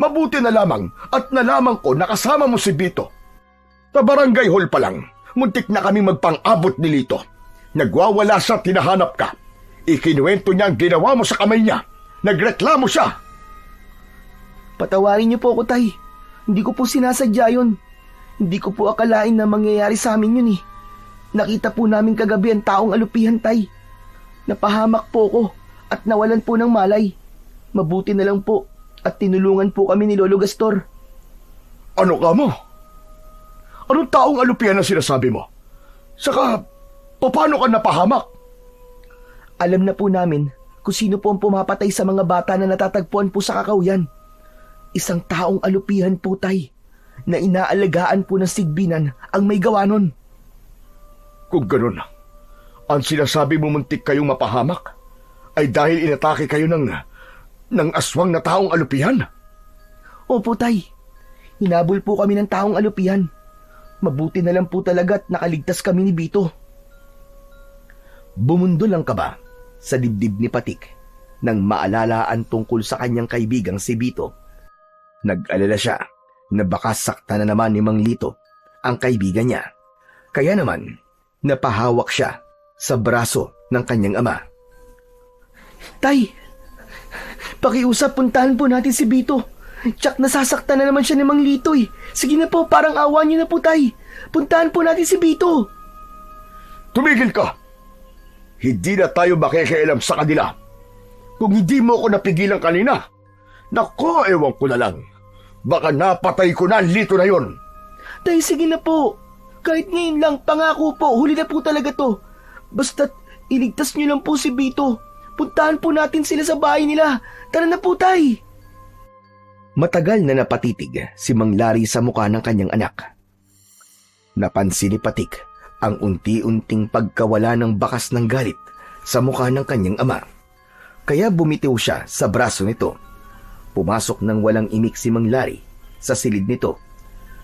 Mabuti na lamang at nalaman ko nakasama mo si Bito. Sa barangay hall pa lang, muntik na kami magpang-abot ni Lito. Nagwawala siya, tinahanap ka. Ikinuwento niya ang ginawa mo sa kamay niya. Nagreklamo siya. Patawarin niyo po ako, Tay. Hindi ko po sinasadya yun. Hindi ko po akalain na mangyayari sa amin yun eh. Nakita po namin kagabi ang taong alupihan, Tay. Napahamak po ko at nawalan po ng malay. Mabuti na lang po at tinulungan po kami ni Lolo Gastor. Ano ka mo? Anong taong alupihan ang sinasabi mo? Saka, paano ka napahamak? Alam na po namin kung sino po ang pumapatay sa mga bata na natatagpuan po sa kakahuyan. Isang taong alupihan po, Tay, na inaalagaan po ng sigbinan ang may gawa nun. Kung ganun, ang sinasabi mo muntik kayong mapahamak ay dahil inatake kayo ng aswang na taong alupihan? Opo, Tay. Hinabol po kami ng taong alupihan. Mabuti na lang po talaga at nakaligtas kami ni Bito. Bumundol ang kaba sa dibdib ni Patik nang maalala ang tungkol sa kanyang kaibigang si Bito. Nag-alala siya na baka sakta na naman ni Mang Lito ang kaibigan niya. Kaya naman, napahawak siya sa braso ng kanyang ama. Tay, pakiusap, puntahan po natin si Bito. Tsak nasasaktan na naman siya ni Mang Lito eh. Sige na po, parang awa niyo na po, Tay. Puntahan po natin si Bito. Tumigil ka! Hindi na tayo makikialam sa kanila. Kung hindi mo ako napigilan kanina, naku, ewan ko na lang. Baka napatay ko na ang Lito na yon. Tay, sige na po. Kahit ngayon lang, pangako po, huli na po talaga to. Basta't iligtas niyo lang po si Bito. Puntahan po natin sila sa bahay nila. Tara na po, Tay. Matagal na napatitig si Mang Lari sa mukha ng kanyang anak. Napansin ni Patik ang unti-unting pagkawala ng bakas ng galit sa mukha ng kanyang ama. Kaya bumitiw siya sa braso nito. Pumasok ng walang imik si Mang Lari sa silid nito.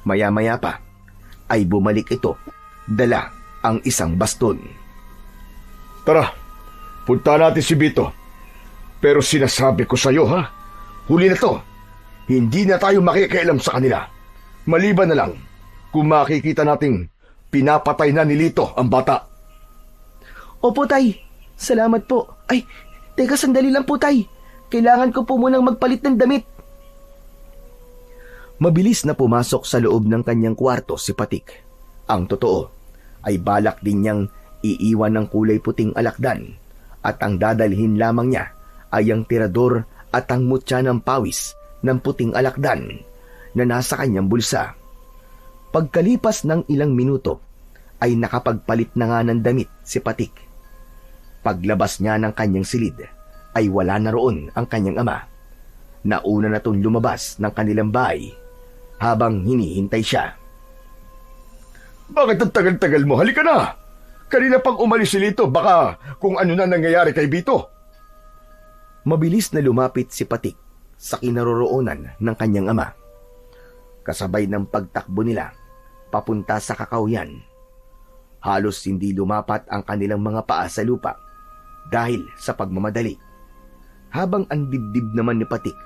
Maya-maya pa ay bumalik ito, dala ang isang baston. Tara, punta natin si Bito. Pero sinasabi ko sa'yo, ha? Huli na to. Hindi na tayo makikialam sa kanila. Maliban na lang kung makikita nating pinapatay na ni Lito ang bata. Opo, Tay. Salamat po. Ay, teka, sandali lang po, Tay. Kailangan ko po munang magpalit ng damit. Mabilis na pumasok sa loob ng kanyang kwarto si Patik. Ang totoo ay balak din niyang iiwan ng kulay puting alakdan at ang dadalhin lamang niya ay ang tirador at ang mutya ng pawis ng puting alakdan na nasa kanyang bulsa. Pagkalipas ng ilang minuto ay nakapagpalit na nga ng damit si Patik. Paglabas niya ng kanyang silid ay wala na roon ang kanyang ama. Nauna na itong lumabas ng kanilang bahay habang hinihintay siya. Bakit ang tagal-tagal mo? Halika na! Kanina pang umalis si Lito, baka kung ano na nangyayari kay Bito. Mabilis na lumapit si Patik sa kinaroroonan ng kanyang ama. Kasabay ng pagtakbo nila papunta sa kakawyan. Halos hindi lumapat ang kanilang mga paa sa lupa dahil sa pagmamadali. Habang ang dibdib naman ni Patik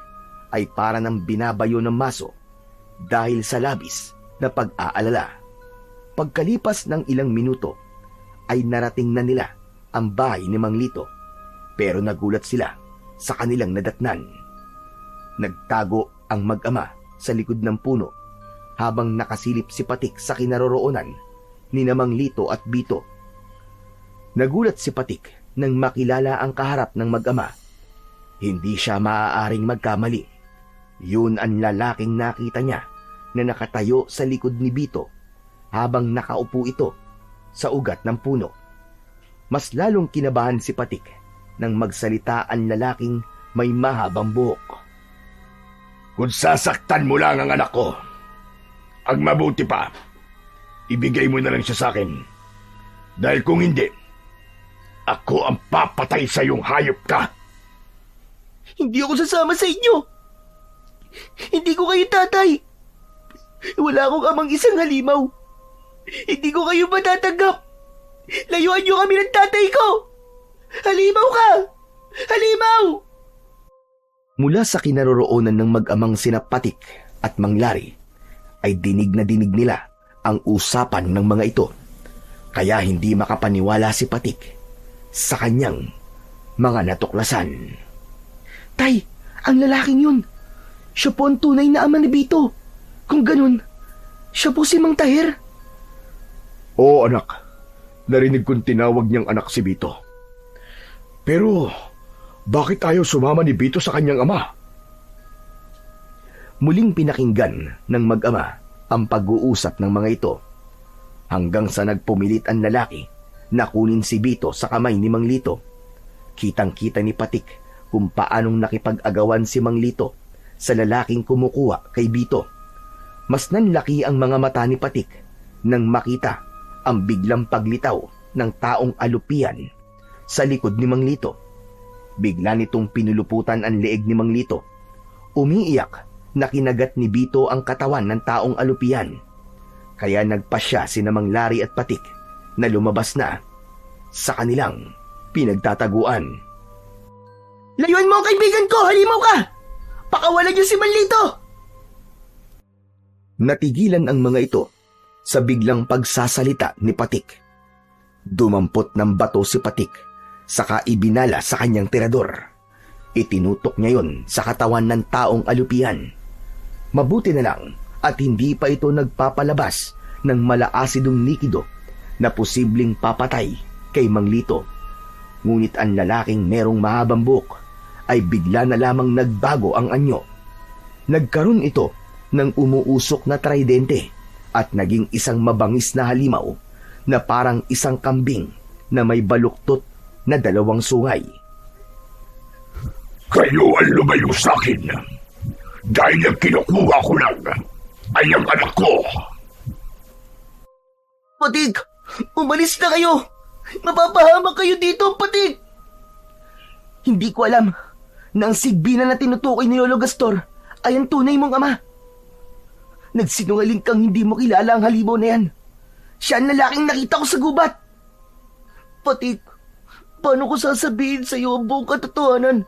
ay para ng binabayo ng maso dahil sa labis na pag-aalala. Pagkalipas ng ilang minuto ay narating na nila ang bahay ni Mang Lito, pero nagulat sila sa kanilang nadatnan. Nagtago ang mag-ama sa likod ng puno habang nakasilip si Patik sa kinaroroonan ni Mang Lito at Bito. Nagulat si Patik nang makilala ang kaharap ng mag-ama. Hindi siya maaaring magkamali. Yun ang lalaking nakita niya na nakatayo sa likod ni Bito habang nakaupo ito sa ugat ng puno. Mas lalong kinabahan si Patik nang magsalita ang lalaking may mahabang buhok. Kung sasaktan mo lang ang anak ko, ang mabuti pa, ibigay mo na lang siya sa akin. Dahil kung hindi, ako ang papatay sa iyong hayop ka. Hindi ako sasama sa inyo. Hindi ko kayo tatay. Wala akong amang isang halimaw. Hindi ko kayo matatanggap. Layuan niyo kami ng tatay ko. Halimaw ka! Halimaw! Mula sa kinaroroonan ng mag-amang sina Patik at Mang Lari ay dinig na dinig nila ang usapan ng mga ito. Kaya hindi makapaniwala si Patik sa kanyang mga natuklasan. Tay, ang lalaking yun. Siya po ang tunay na ama ni Bito. Kung ganun, siya po si Mang Tahir. Oo anak, narinig kong tinawag niyang anak si Bito. Pero bakit ayaw sumama ni Bito sa kanyang ama? Muling pinakinggan ng mag-ama ang pag-uusap ng mga ito hanggang sa nagpumilit ang lalaki na kunin si Bito sa kamay ni Mang Lito. Kitang-kita ni Patik kung paanong nakipag-agawan si Mang Lito sa lalaking kumukuha kay Bito. Mas nanlaki ang mga mata ni Patik nang makita ang biglang paglitaw ng taong alupian sa likod ni Mang Lito. Bigla nitong pinuluputan ang leeg ni Mang Lito. Umiiyak na kinagat ni Bito ang katawan ng taong alupian. Kaya nagpasya sina Mang Lari at Patik na lumabas na sa kanilang pinagtataguan. Layuan mo ang kaibigan ko! Halimaw ka! Pakawalan niyo si Manlito! Natigilan ang mga ito sa biglang pagsasalita ni Patik. Dumampot ng bato si Patik, saka ibinala sa kanyang tirador. Itinutok niya yon sa katawan ng taong alupian. Mabuti na lang at hindi pa ito nagpapalabas ng malaasidong likido na posibleng papatay kay Mang Lito. Ngunit ang lalaking merong mahabang buhok ay bigla na lamang nagbago ang anyo. Nagkaroon ito ng umuusok na tridente at naging isang mabangis na halimaw na parang isang kambing na may baluktot na 2 sungay. Kayo ang lumayo sa akin dahil ang kinukuha ko lang ay ang anak ko. Patik! Umalis na kayo! Mapapahamak kayo dito, Patik! Hindi ko alam na ang sigbina na tinutukoy ni Lolo Gastor ay ang tunay mong ama. Nagsinungaling kang hindi mo kilala ang halimaw na yan. Siya ang lalaking nakita ko sa gubat. Patik, paano ko sasabihin sa iyo ang buong katotohanan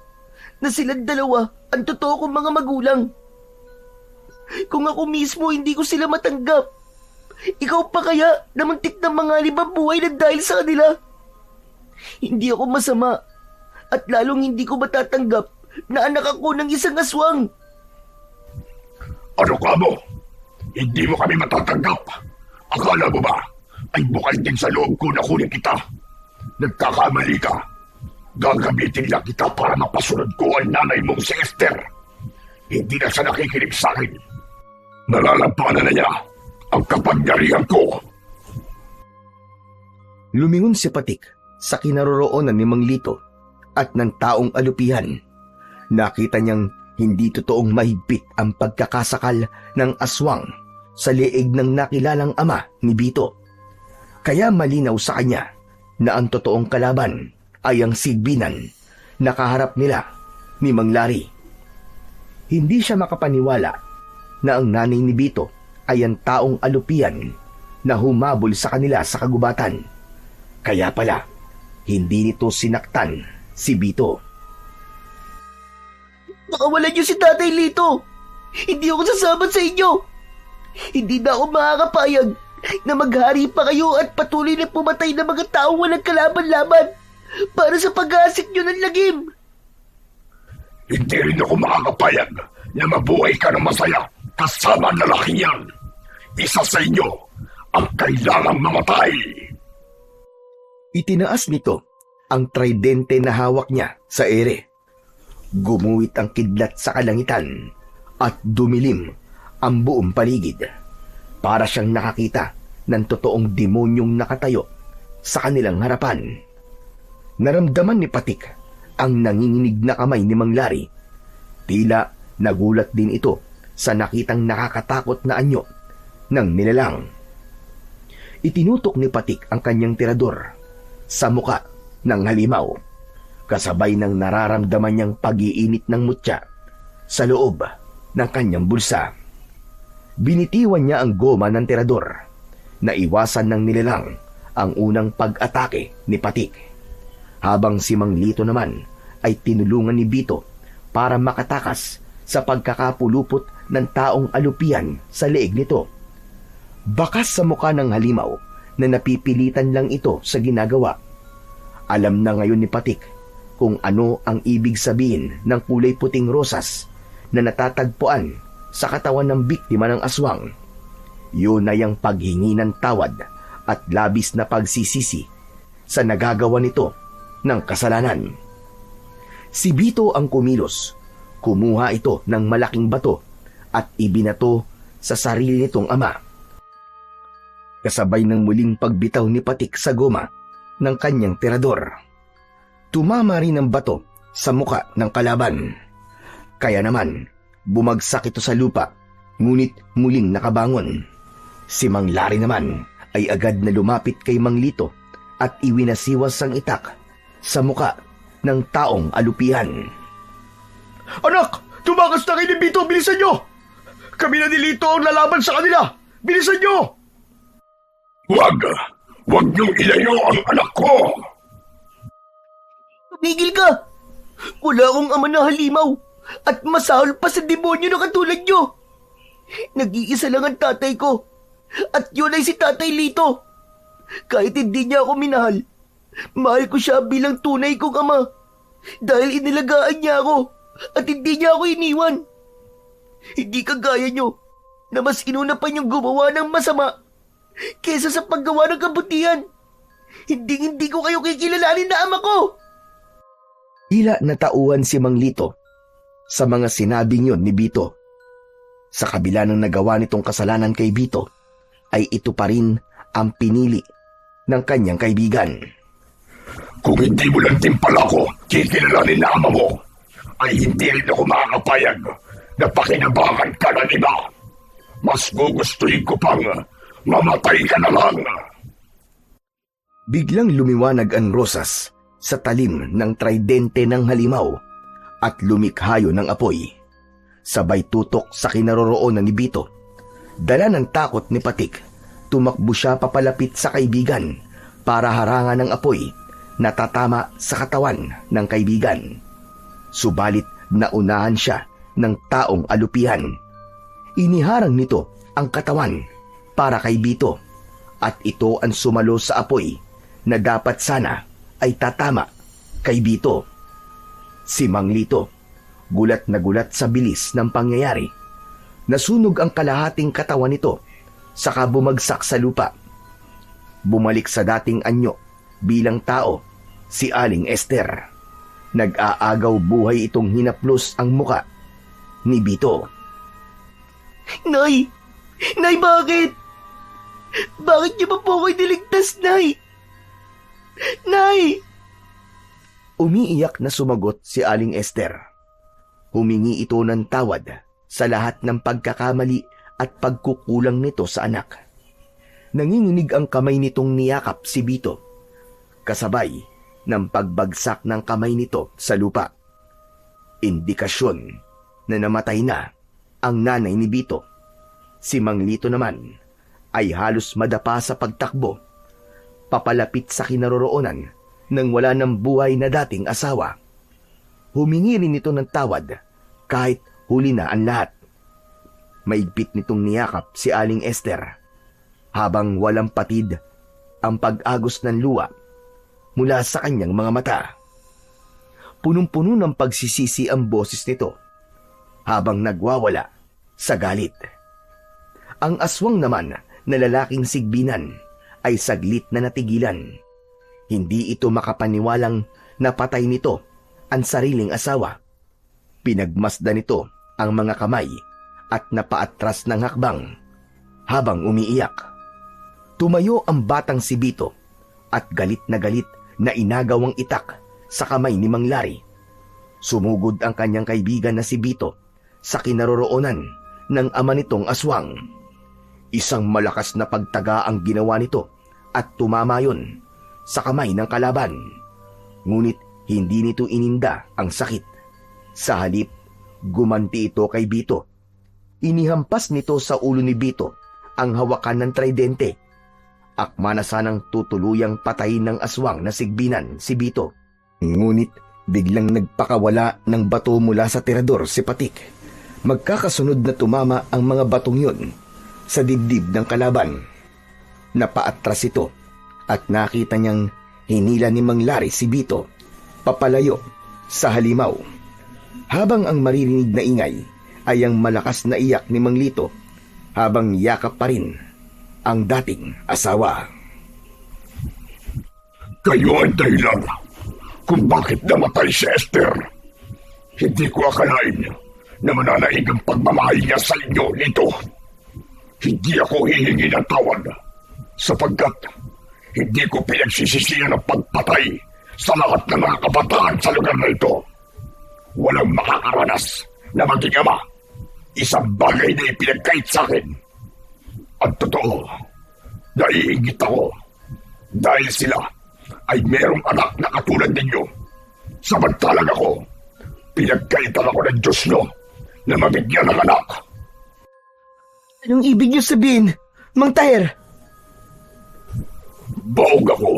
na silang dalawa ang totoo kong mga magulang? Kung ako mismo hindi ko sila matanggap, ikaw pa kaya na muntik ng mga libang buhay na dahil sa kanila? Hindi ako masama. At lalong hindi ko matatanggap na anak ako ng isang aswang. Ano ka mo? Hindi mo kami matatanggap. Akala mo ba ay bukal din sa loob ko na kunin kita? Nagkakamali ka. Gagamitin lang kita para mapasunod ko ang nanay mong si Esther. Hindi na siya nakikinig sa akin. Nalalampanan na niya ang kapangyarihan ko. Lumingon si Patik sa kinaroroonan ni Mang Lito at ng taong alupihan. Nakita niyang hindi totoong mahigpit ang pagkakasakal ng aswang sa leeg ng nakilalang ama ni Bito. Kaya malinaw sa kanya na ang totoong kalaban ay ang sigbinan na kaharap nila ni Mang Lari. Hindi siya makapaniwala na ang nanay ni Bito ay ang taong alupian na humabol sa kanila sa kagubatan. Kaya pala, hindi nito sinaktan si Bito. Pakawalan niyo si Tatay Lito. Hindi ako sasama sa inyo. Hindi na ako makakapayag na maghari pa kayo at patuloy na pumatay ng mga taong walang kalaban-laban para sa pag-aasik niyo ng lagim. Hindi rin ako makakapayag na mabuhay ka ng masaya kasama ang lalaking yan. Isa sa inyo ang kailangang mamatay. Itinaas nito ang tridente na hawak niya sa ere. Gumuhit ang kidlat sa kalangitan at dumilim ang buong paligid. Para siyang nakakita ng totoong demonyong nakatayo sa kanilang harapan. Naramdaman ni Patik ang nanginginig na kamay ni Mang Lari. Tila nagulat din ito sa nakitang nakakatakot na anyo ng nilalang. Itinutok ni Patik ang kanyang tirador sa muka ng halimaw, kasabay ng nararamdaman niyang pag-iinit ng mutya sa loob ng kanyang bulsa. Binitiwan niya ang goma ng tirador na iwasan ng nilalang ang unang pag-atake ni Patik, habang si Mang Lito naman ay tinulungan ni Bito para makatakas sa pagkakapulupot ng taong alupian sa leeg nito. Bakas sa muka ng halimaw na napipilitan lang ito sa ginagawa. Alam na ngayon ni Patik kung ano ang ibig sabihin ng kulay puting rosas na natatagpuan sa katawan ng biktima ng aswang. Yun ay ang paghingi ng tawad at labis na pagsisisi sa nagagawa nito ng kasalanan. Si Bito ang kumilos. Kumuha ito ng malaking bato at ibinato sa sarili nitong ama. Kasabay ng muling pagbitaw ni Patik sa goma ng kanyang tirador. Tumama rin ang bato sa muka ng kalaban. Kaya naman, bumagsak ito sa lupa, ngunit muling nakabangon. Si Mang Lari naman ay agad na lumapit kay Mang Lito at iwinasiwas ang itak sa muka ng taong alupihan. Anak! Tumakas na kayo ni Bito! Bilisan nyo! Kami na ni Lito ang lalaban sa kanila! Bilisan nyo! Wag! Wag niyong ilayo ang anak ko! Tumigil ka! Wala akong ama na halimaw at masahol pa sa demonyo na katulad nyo. Nag-iisa lang ang tatay ko at yun ay si Tatay Lito. Kahit hindi niya ako minahal, mahal ko siya bilang tunay kong ama dahil inilagaan niya ako at hindi niya ako iniwan. Hindi kagaya nyo na mas inuna pa niyong gumawa ng masama kesa sa paggawa ng kabutihan. Hindi ko kayo kikilalanin na ama ko. Tila natauhan si Mang Lito sa mga sinabing yun ni Bito. Sa kabila ng nagawa nitong kasalanan kay Bito, ay ito pa rin ang pinili ng kanyang kaibigan. Kung hindi mo lang timpal ako, kikilalanin na ama mo, ay hindi rin ako makakapayag na pakinabangan ka ng iba. Mas gugustuhin ko pang mamatay ka na lang. Biglang lumiwanag ang rosas sa talim ng tridente ng halimaw at lumikhayo ng apoy. Sabay tutok sa kinaroroonan ni Bito. Dala ng takot ni Patik, tumakbo siya papalapit sa kaibigan para harangan ng apoy na tatama sa katawan ng kaibigan. Subalit naunahan siya ng taong alupihan. Iniharang nito ang katawan para kay Bito at ito ang sumalo sa apoy na dapat sana ay tatama kay Bito. Si Mang Lito, gulat na gulat sa bilis ng pangyayari. Nasunog ang kalahating katawan nito, saka bumagsak sa lupa. Bumalik sa dating anyo bilang tao si Aling Esther. Nag-aagaw buhay itong hinaplos ang muka ni Bito. Nay! Nay, bakit? Bakit niyo ba po ako'y niligtas, Nay? Nay! Umiiyak na sumagot si Aling Esther. Humingi ito ng tawad sa lahat ng pagkakamali at pagkukulang nito sa anak. Nanginginig ang kamay nitong niyakap si Bito, kasabay ng pagbagsak ng kamay nito sa lupa. Indikasyon na namatay na ang nanay ni Bito. Si Mang Lito naman ay halos madapa sa pagtakbo, papalapit sa kinaroroonan ng wala ng buhay na dating asawa. Humingi rin ito ng tawad kahit huli na ang lahat. Maigpit nitong niyakap si Aling Esther habang walang patid ang pag-agos ng luha mula sa kanyang mga mata. Punong-puno ng pagsisisi ang boses nito habang nagwawala sa galit. Ang aswang naman na lalaking sigbinan ay saglit na natigilan. Hindi ito makapaniwalang napatay nito ang sariling asawa. Pinagmasdan nito ang mga kamay at napaatras ng hakbang habang umiiyak. Tumayo ang batang si Bito at galit na inagaw ang itak sa kamay ni Mang Lari. Sumugod ang kanyang kaibigan na si Bito sa kinaroroonan ng ama nitong aswang. Isang malakas na pagtaga ang ginawa nito at tumama yun sa kamay ng kalaban. Ngunit hindi nito ininda ang sakit. Sa halip, gumanti ito kay Bito. Inihampas nito sa ulo ni Bito ang hawakan ng tridente. Akma na sanang tutuluyang patayin ng aswang na sigbinan si Bito. Ngunit biglang nagpakawala ng bato mula sa tirador si Patik. Magkakasunod na tumama ang mga batong yun sa dibdib ng kalaban. Napaatras ito at nakita niyang hinila ni Mang Lari si Bito papalayo sa halimaw. Habang ang maririnig na ingay ay ang malakas na iyak ni Mang Lito habang yakap pa rin ang dating asawa. Kayo ang dahilan kung bakit namatay si Esther. Hindi ko akalain na mananaig ang pagmamahal niya sa inyo nito. Hindi ako hihingi ng tawad sapagkat hindi ko pinagsisisihan ang pagpatay sa lahat ng mga kabataan sa lugar na ito. Walang makakaranas na maging ama. Isang bagay na ipinagkait sa akin. Ang totoo, naiingit ako dahil sila ay merong anak na katulad ninyo. Samantalang ako, pinagkaitan ako ng Diyos nyo na mabigyan ng anak. Anong ibig niyo sabihin, Mang Taher? Baog ako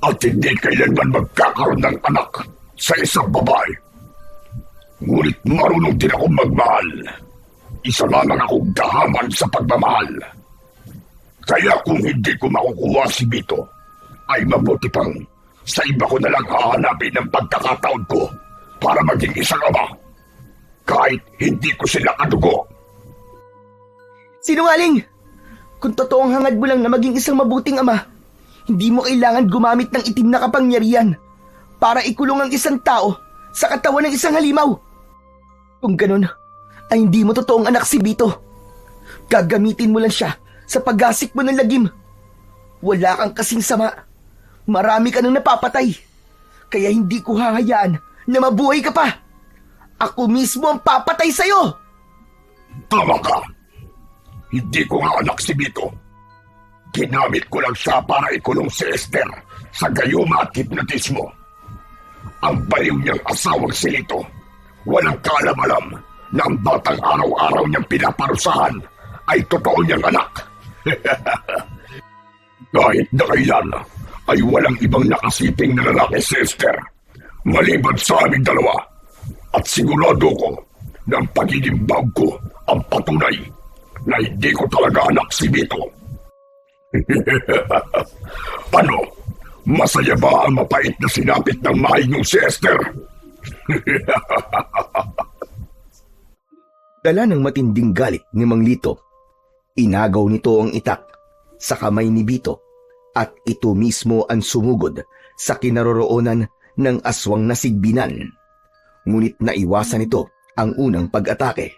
at hindi kailanman magkakaroon ng anak sa isang babae. Ngunit marunong din akong magmahal. Isa lamang akong gahaman sa pagmamahal. Kaya kung hindi ko makukuha si Bito, ay mabuti pang sa iba ko na lang hahanapin ng pagkakataon ko para maging isang ama. Kahit hindi ko sila kadugo. Sinungaling! Kung totoong hangad mo lang na maging isang mabuting ama, hindi mo kailangan gumamit ng itim na kapangyarihan para ikulong ang isang tao sa katawan ng isang halimaw. Kung ganun, ay hindi mo totoong anak si Bito. Gagamitin mo lang siya sa paggasik mo ng lagim. Wala kang kasing sama. Marami ka nang napapatay. Kaya hindi ko hahayaan na mabuhay ka pa. Ako mismo ang papatay sa'yo. Tama ka. Hindi ko nga anak si Bito. Ginamit ko lang siya para ikulong si Esther sa gayuma at hipnotismo. Ang baliw niyang asawang si Lito, walang kaalam-alam na ang batang araw-araw niyang pinaparusahan ay totoo niyang anak. Kahit na kailan ay walang ibang nakasiping na lalaki si Esther maliban sa aming dalawa. At sigurado ko na ang pagiging bawg ko ang patunay na hindi ko talaga anak si Bito. Ano? Masaya ba ang mapait na sinapit ng mahingong si Esther? Dala ng matinding galit ni Mang Lito, inagaw nito ang itak sa kamay ni Bito at ito mismo ang sumugod sa kinaroroonan ng aswang na sigbinan. Ngunit naiwasan nito ang unang pag-atake.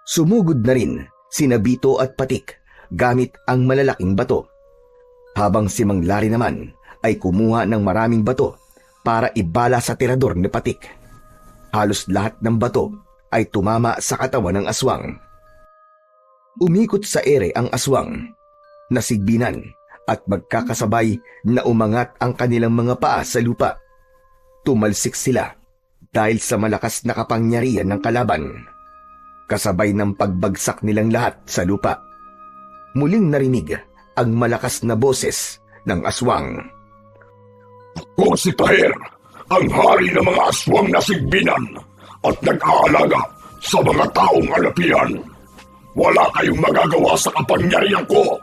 Sumugod na rin sina Bito at Patik gamit ang malalaking bato, habang si Mang Lari naman ay kumuha ng maraming bato para ibala sa tirador ni Patik. Halos lahat ng bato ay tumama sa katawan ng aswang. Umikot sa ere ang aswang, nasigbinan at magkakasabay na umangat ang kanilang mga paa sa lupa. Tumalsik sila dahil sa malakas na kapangyarihan ng kalaban. Kasabay ng pagbagsak nilang lahat sa lupa, muling narinig ang malakas na boses ng aswang. Ako si Taher, ang hari ng mga aswang na sigbinan at nag-aalaga sa mga taong alapihan. Wala kayong magagawa sa kapangyarihan ko.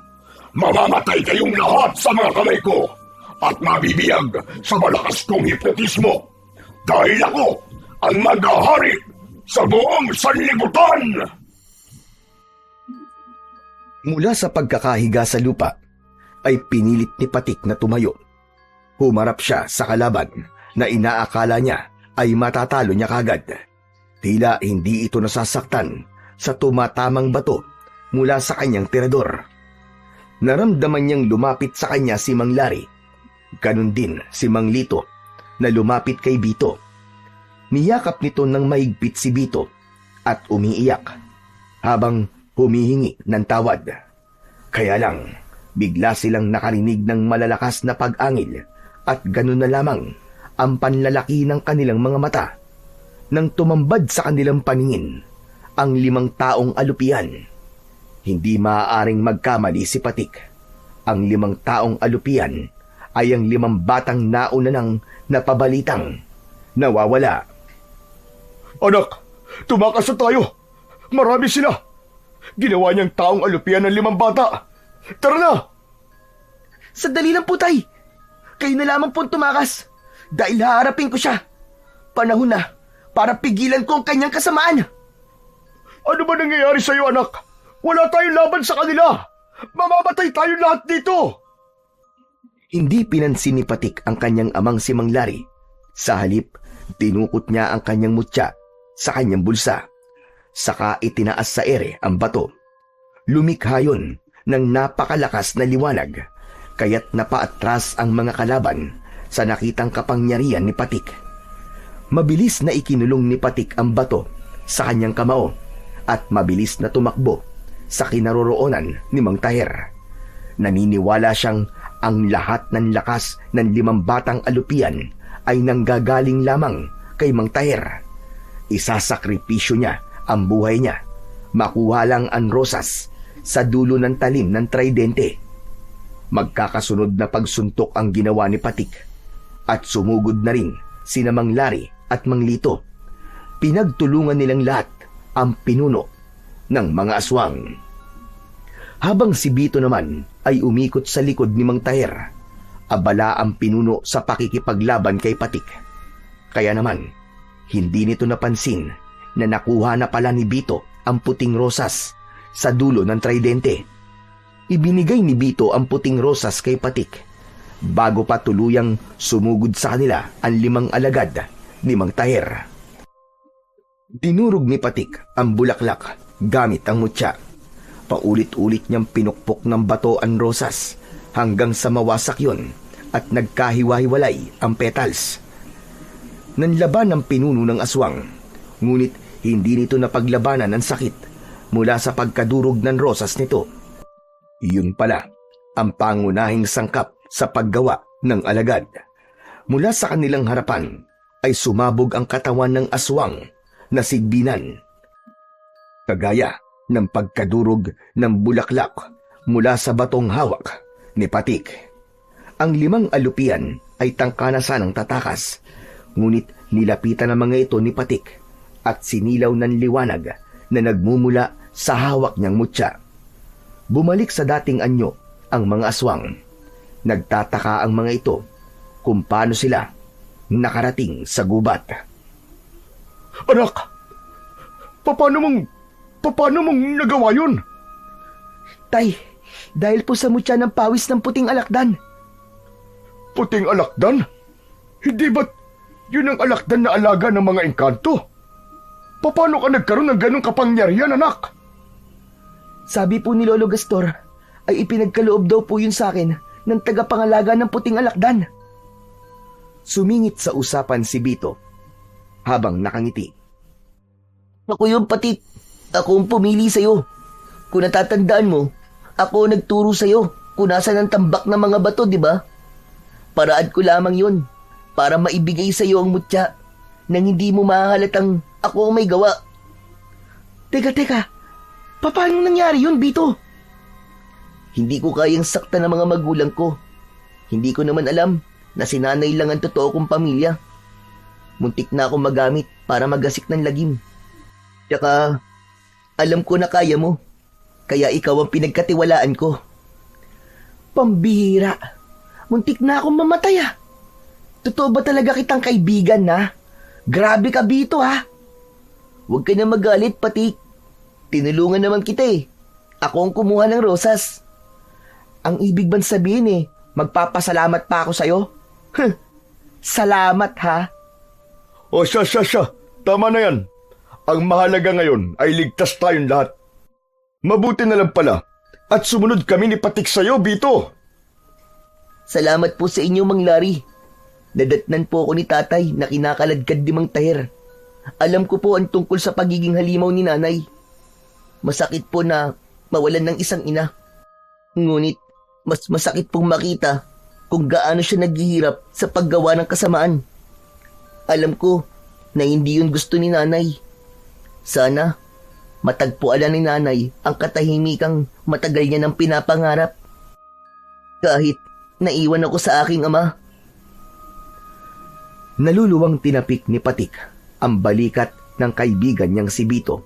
Mamamatay kayong lahat sa mga kamay ko at mabibiyag sa malakas kong hipnotismo dahil ako ang mag-ahari sa buong sanlibutan. Mula sa pagkakahiga sa lupa, ay pinilit ni Patik na tumayo. Humarap siya sa kalaban na inaakala niya ay matatalo niya kagad. Tila hindi ito nasasaktan sa tumatamang bato mula sa kanyang tirador. Naramdaman niyang lumapit sa kanya si Mang Lari. Ganon din si Mang Lito na lumapit kay Bito. Niyakap nito ng mahigpit si Bito at umiiyak habang humihingi ng tawad. Kaya lang, bigla silang nakarinig ng malalakas na pag-angil at ganun na lamang ang panlalaki ng kanilang mga mata nang tumambad sa kanilang paningin ang 5 taong alupian. Hindi maaaring magkamali si Patik. Ang 5 taong alupian ay ang 5 batang nauna nang napabalitang nawawala. Anak, tumakas na tayo. Marami sila. Ginawa niyang taong alupian ng 5 bata. Tara na! Sandali lang po, Tay. Kayo na lamang po tumakas dahil haharapin ko siya. Panahon na para pigilan ko ang kanyang kasamaan. Ano ba nangyayari sa iyo, anak? Wala tayong laban sa kanila. Mamamatay tayo lahat dito. Hindi pinansin ni Patik ang kanyang amang si Mang Lari. Sa halip, tinukot niya ang kanyang mutya sa kanyang bulsa. Saka itinaas sa ere ang bato. Lumikha yun ng napakalakas na liwanag, kaya't napaatras ang mga kalaban sa nakitang kapangyarihan ni Patik. Mabilis na ikinulong ni Patik ang bato sa kanyang kamao at mabilis na tumakbo sa kinaroroonan ni Mang Taher. Naniniwala siyang ang lahat ng lakas ng 5 batang alupian ay nanggagaling lamang kay Mang Taher. Isasakripisyo niya ang buhay niya, makuha lang ang rosas sa dulo ng talim ng tridente. Magkakasunod na pagsuntok ang ginawa ni Patik at sumugod na rin sina Mang Lari at Mang Lito. Pinagtulungan nilang lahat ang pinuno ng mga aswang. Habang si Bito naman ay umikot sa likod ni Mang Taher, abala ang pinuno sa pakikipaglaban kay Patik. Kaya naman, hindi nito napansin na nakuha na pala ni Bito ang puting rosas sa dulo ng tridente. Ibinigay ni Bito ang puting rosas kay Patik bago pa tuluyang sumugod sa kanila ang 5 alagad ni Mang Taher. Dinurog ni Patik ang bulaklak gamit ang mutya. Paulit-ulit niyang pinukpok ng bato ang rosas hanggang sa mawasak yon at nagkahiwa-hiwalay ang petals. Nanlaban ang pinuno ng aswang, ngunit hindi nito napaglabanan ng sakit mula sa pagkadurog ng rosas nito. Iyon pala ang pangunahing sangkap sa paggawa ng alagad. Mula sa kanilang harapan ay sumabog ang katawan ng aswang na sigbinan. Kagaya ng pagkadurog ng bulaklak mula sa batong hawak ni Patik. Ang 5 alupian ay tangka na sanang tatakas, ngunit nilapitan ng mga ito ni Patik at sinilaw ng liwanag na nagmumula sa hawak niyang mutya. Bumalik sa dating anyo ang mga aswang. Nagtataka ang mga ito kung paano sila nakarating sa gubat. Anak, paano mong nagawa yun? Tay, dahil po sa mutya ng pawis ng puting alakdan. Puting alakdan? Hindi ba't yun ang alakdan na alaga ng mga engkanto? Paano ka nagkaroon ng ganong kapangyarihan, anak? Sabi po ni Lolo Gastor, ay ipinagkaloob daw po yun sa akin ng tagapangalaga ng puting alakdan. Sumingit sa usapan si Bito habang nakangiti. Ako yun, Patik. Ako ang pumili sa'yo. Kung natatandaan mo, ako ang nagturo sa'yo kung nasan ang tambak ng mga bato, di ba? Paraan ko lamang yun para maibigay sa'yo ang mutya nang hindi mo mahahalatang ako ang may gawa. Teka, paano nangyari yun, Bito? Hindi ko kayang sakta ng mga magulang ko. Hindi ko naman alam na si nanay lang ang totoo kong pamilya. Muntik na akong magamit para magasik ng lagim. Tsaka, alam ko na kaya mo. Kaya ikaw ang pinagkatiwalaan ko. Pambihira. Muntik na akong mamatay ah. Totoo ba talaga kitang kaibigan na? Grabe ka, Bito ha. Huwag ka na magalit, Patik. Tinulungan naman kita eh. Ako ang kumuha ng rosas. Ang ibig bang sabihin magpapasalamat pa ako sa'yo? Salamat ha. O siya. Tama na yan. Ang mahalaga ngayon ay ligtas tayong lahat. Mabuti na lang pala at sumunod kami ni Patik sa'yo, Bito. Salamat po sa inyo, Mang Larry. Nadatnan po ako ni tatay na kinakaladkad ni Mang Taher. Alam ko po ang tungkol sa pagiging halimaw ni nanay. Masakit po na mawalan ng isang ina. Ngunit, mas masakit pong makita kung gaano siya naghihirap sa paggawa ng kasamaan. Alam ko na hindi yun gusto ni nanay. Sana, matagpuan ni nanay ang katahimikang matagal niya ng pinapangarap. Kahit naiwan ako sa aking ama. Naluluwang tinapik ni Patik ang balikat ng kaibigan niyang si Bito.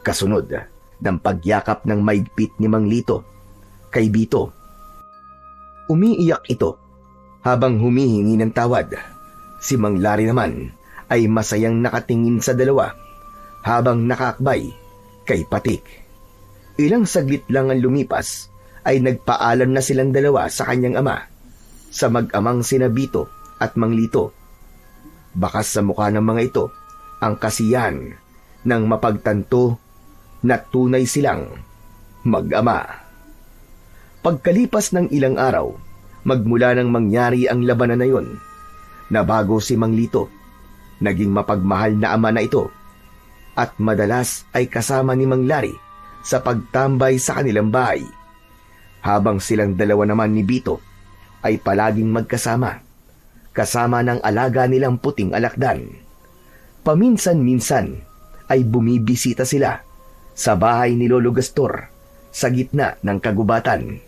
Kasunod ng pagyakap ng maigpit ni Mang Lito kay Bito. Umiiyak ito habang humihingi ng tawad. Si Mang Larry naman ay masayang nakatingin sa dalawa habang nakaakbay kay Patik. Ilang saglit lang ang lumipas ay nagpaalam na silang dalawa sa kanyang ama, sa mag-amang sina Bito at Mang Lito. Bakas sa mukha ng mga ito ang kasiyahan ng mapagtanto na tunay silang mag-ama. Pagkalipas ng ilang araw, magmula nang mangyari ang labanan na yon, nabago si Mang Lito. Naging mapagmahal na ama na ito at madalas ay kasama ni Mang Larry sa pagtambay sa kanilang bahay. Habang silang dalawa naman ni Bito ay palaging magkasama, kasama ng alaga nilang puting alakdan. Paminsan-minsan ay bumibisita sila sa bahay ni Lolo Gastor sa gitna ng kagubatan.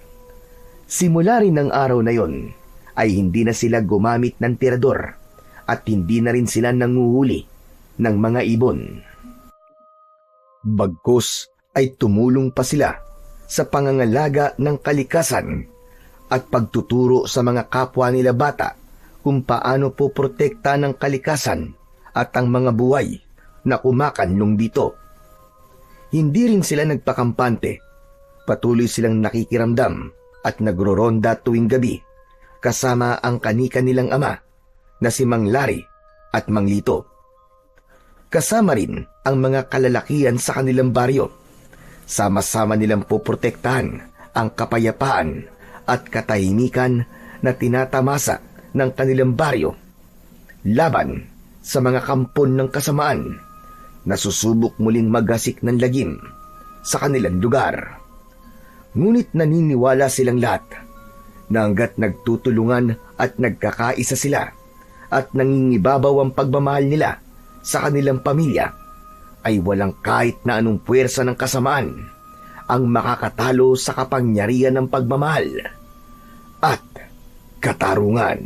Simula rin ng araw na yon ay hindi na sila gumamit ng tirador at hindi na rin sila nanguhuli ng mga ibon. Bagkus ay tumulong pa sila sa pangangalaga ng kalikasan at pagtuturo sa mga kapwa nila bata kung paano po protekta ng kalikasan at ang mga buhay na kumakanlong dito. Hindi rin sila nagpakampante. Patuloy silang nakikiramdam at nagroronda tuwing gabi kasama ang kanika nilang ama na si Mang Larry at Mang Lito. Kasama rin ang mga kalalakihan sa kanilang baryo. Sama-sama nilang poprotektahan ang kapayapaan at katahimikan na tinatamasa ng kanilang baryo laban sa mga kampon ng kasamaan na susubok muling magasik ng lagim sa kanilang lugar. Ngunit naniniwala silang lahat na hanggat nagtutulungan at nagkakaisa sila at nangingibabaw ang pagmamahal nila sa kanilang pamilya, ay walang kahit na anong puwersa ng kasamaan ang makakatalo sa kapangyarihan ng pagmamahal at katarungan.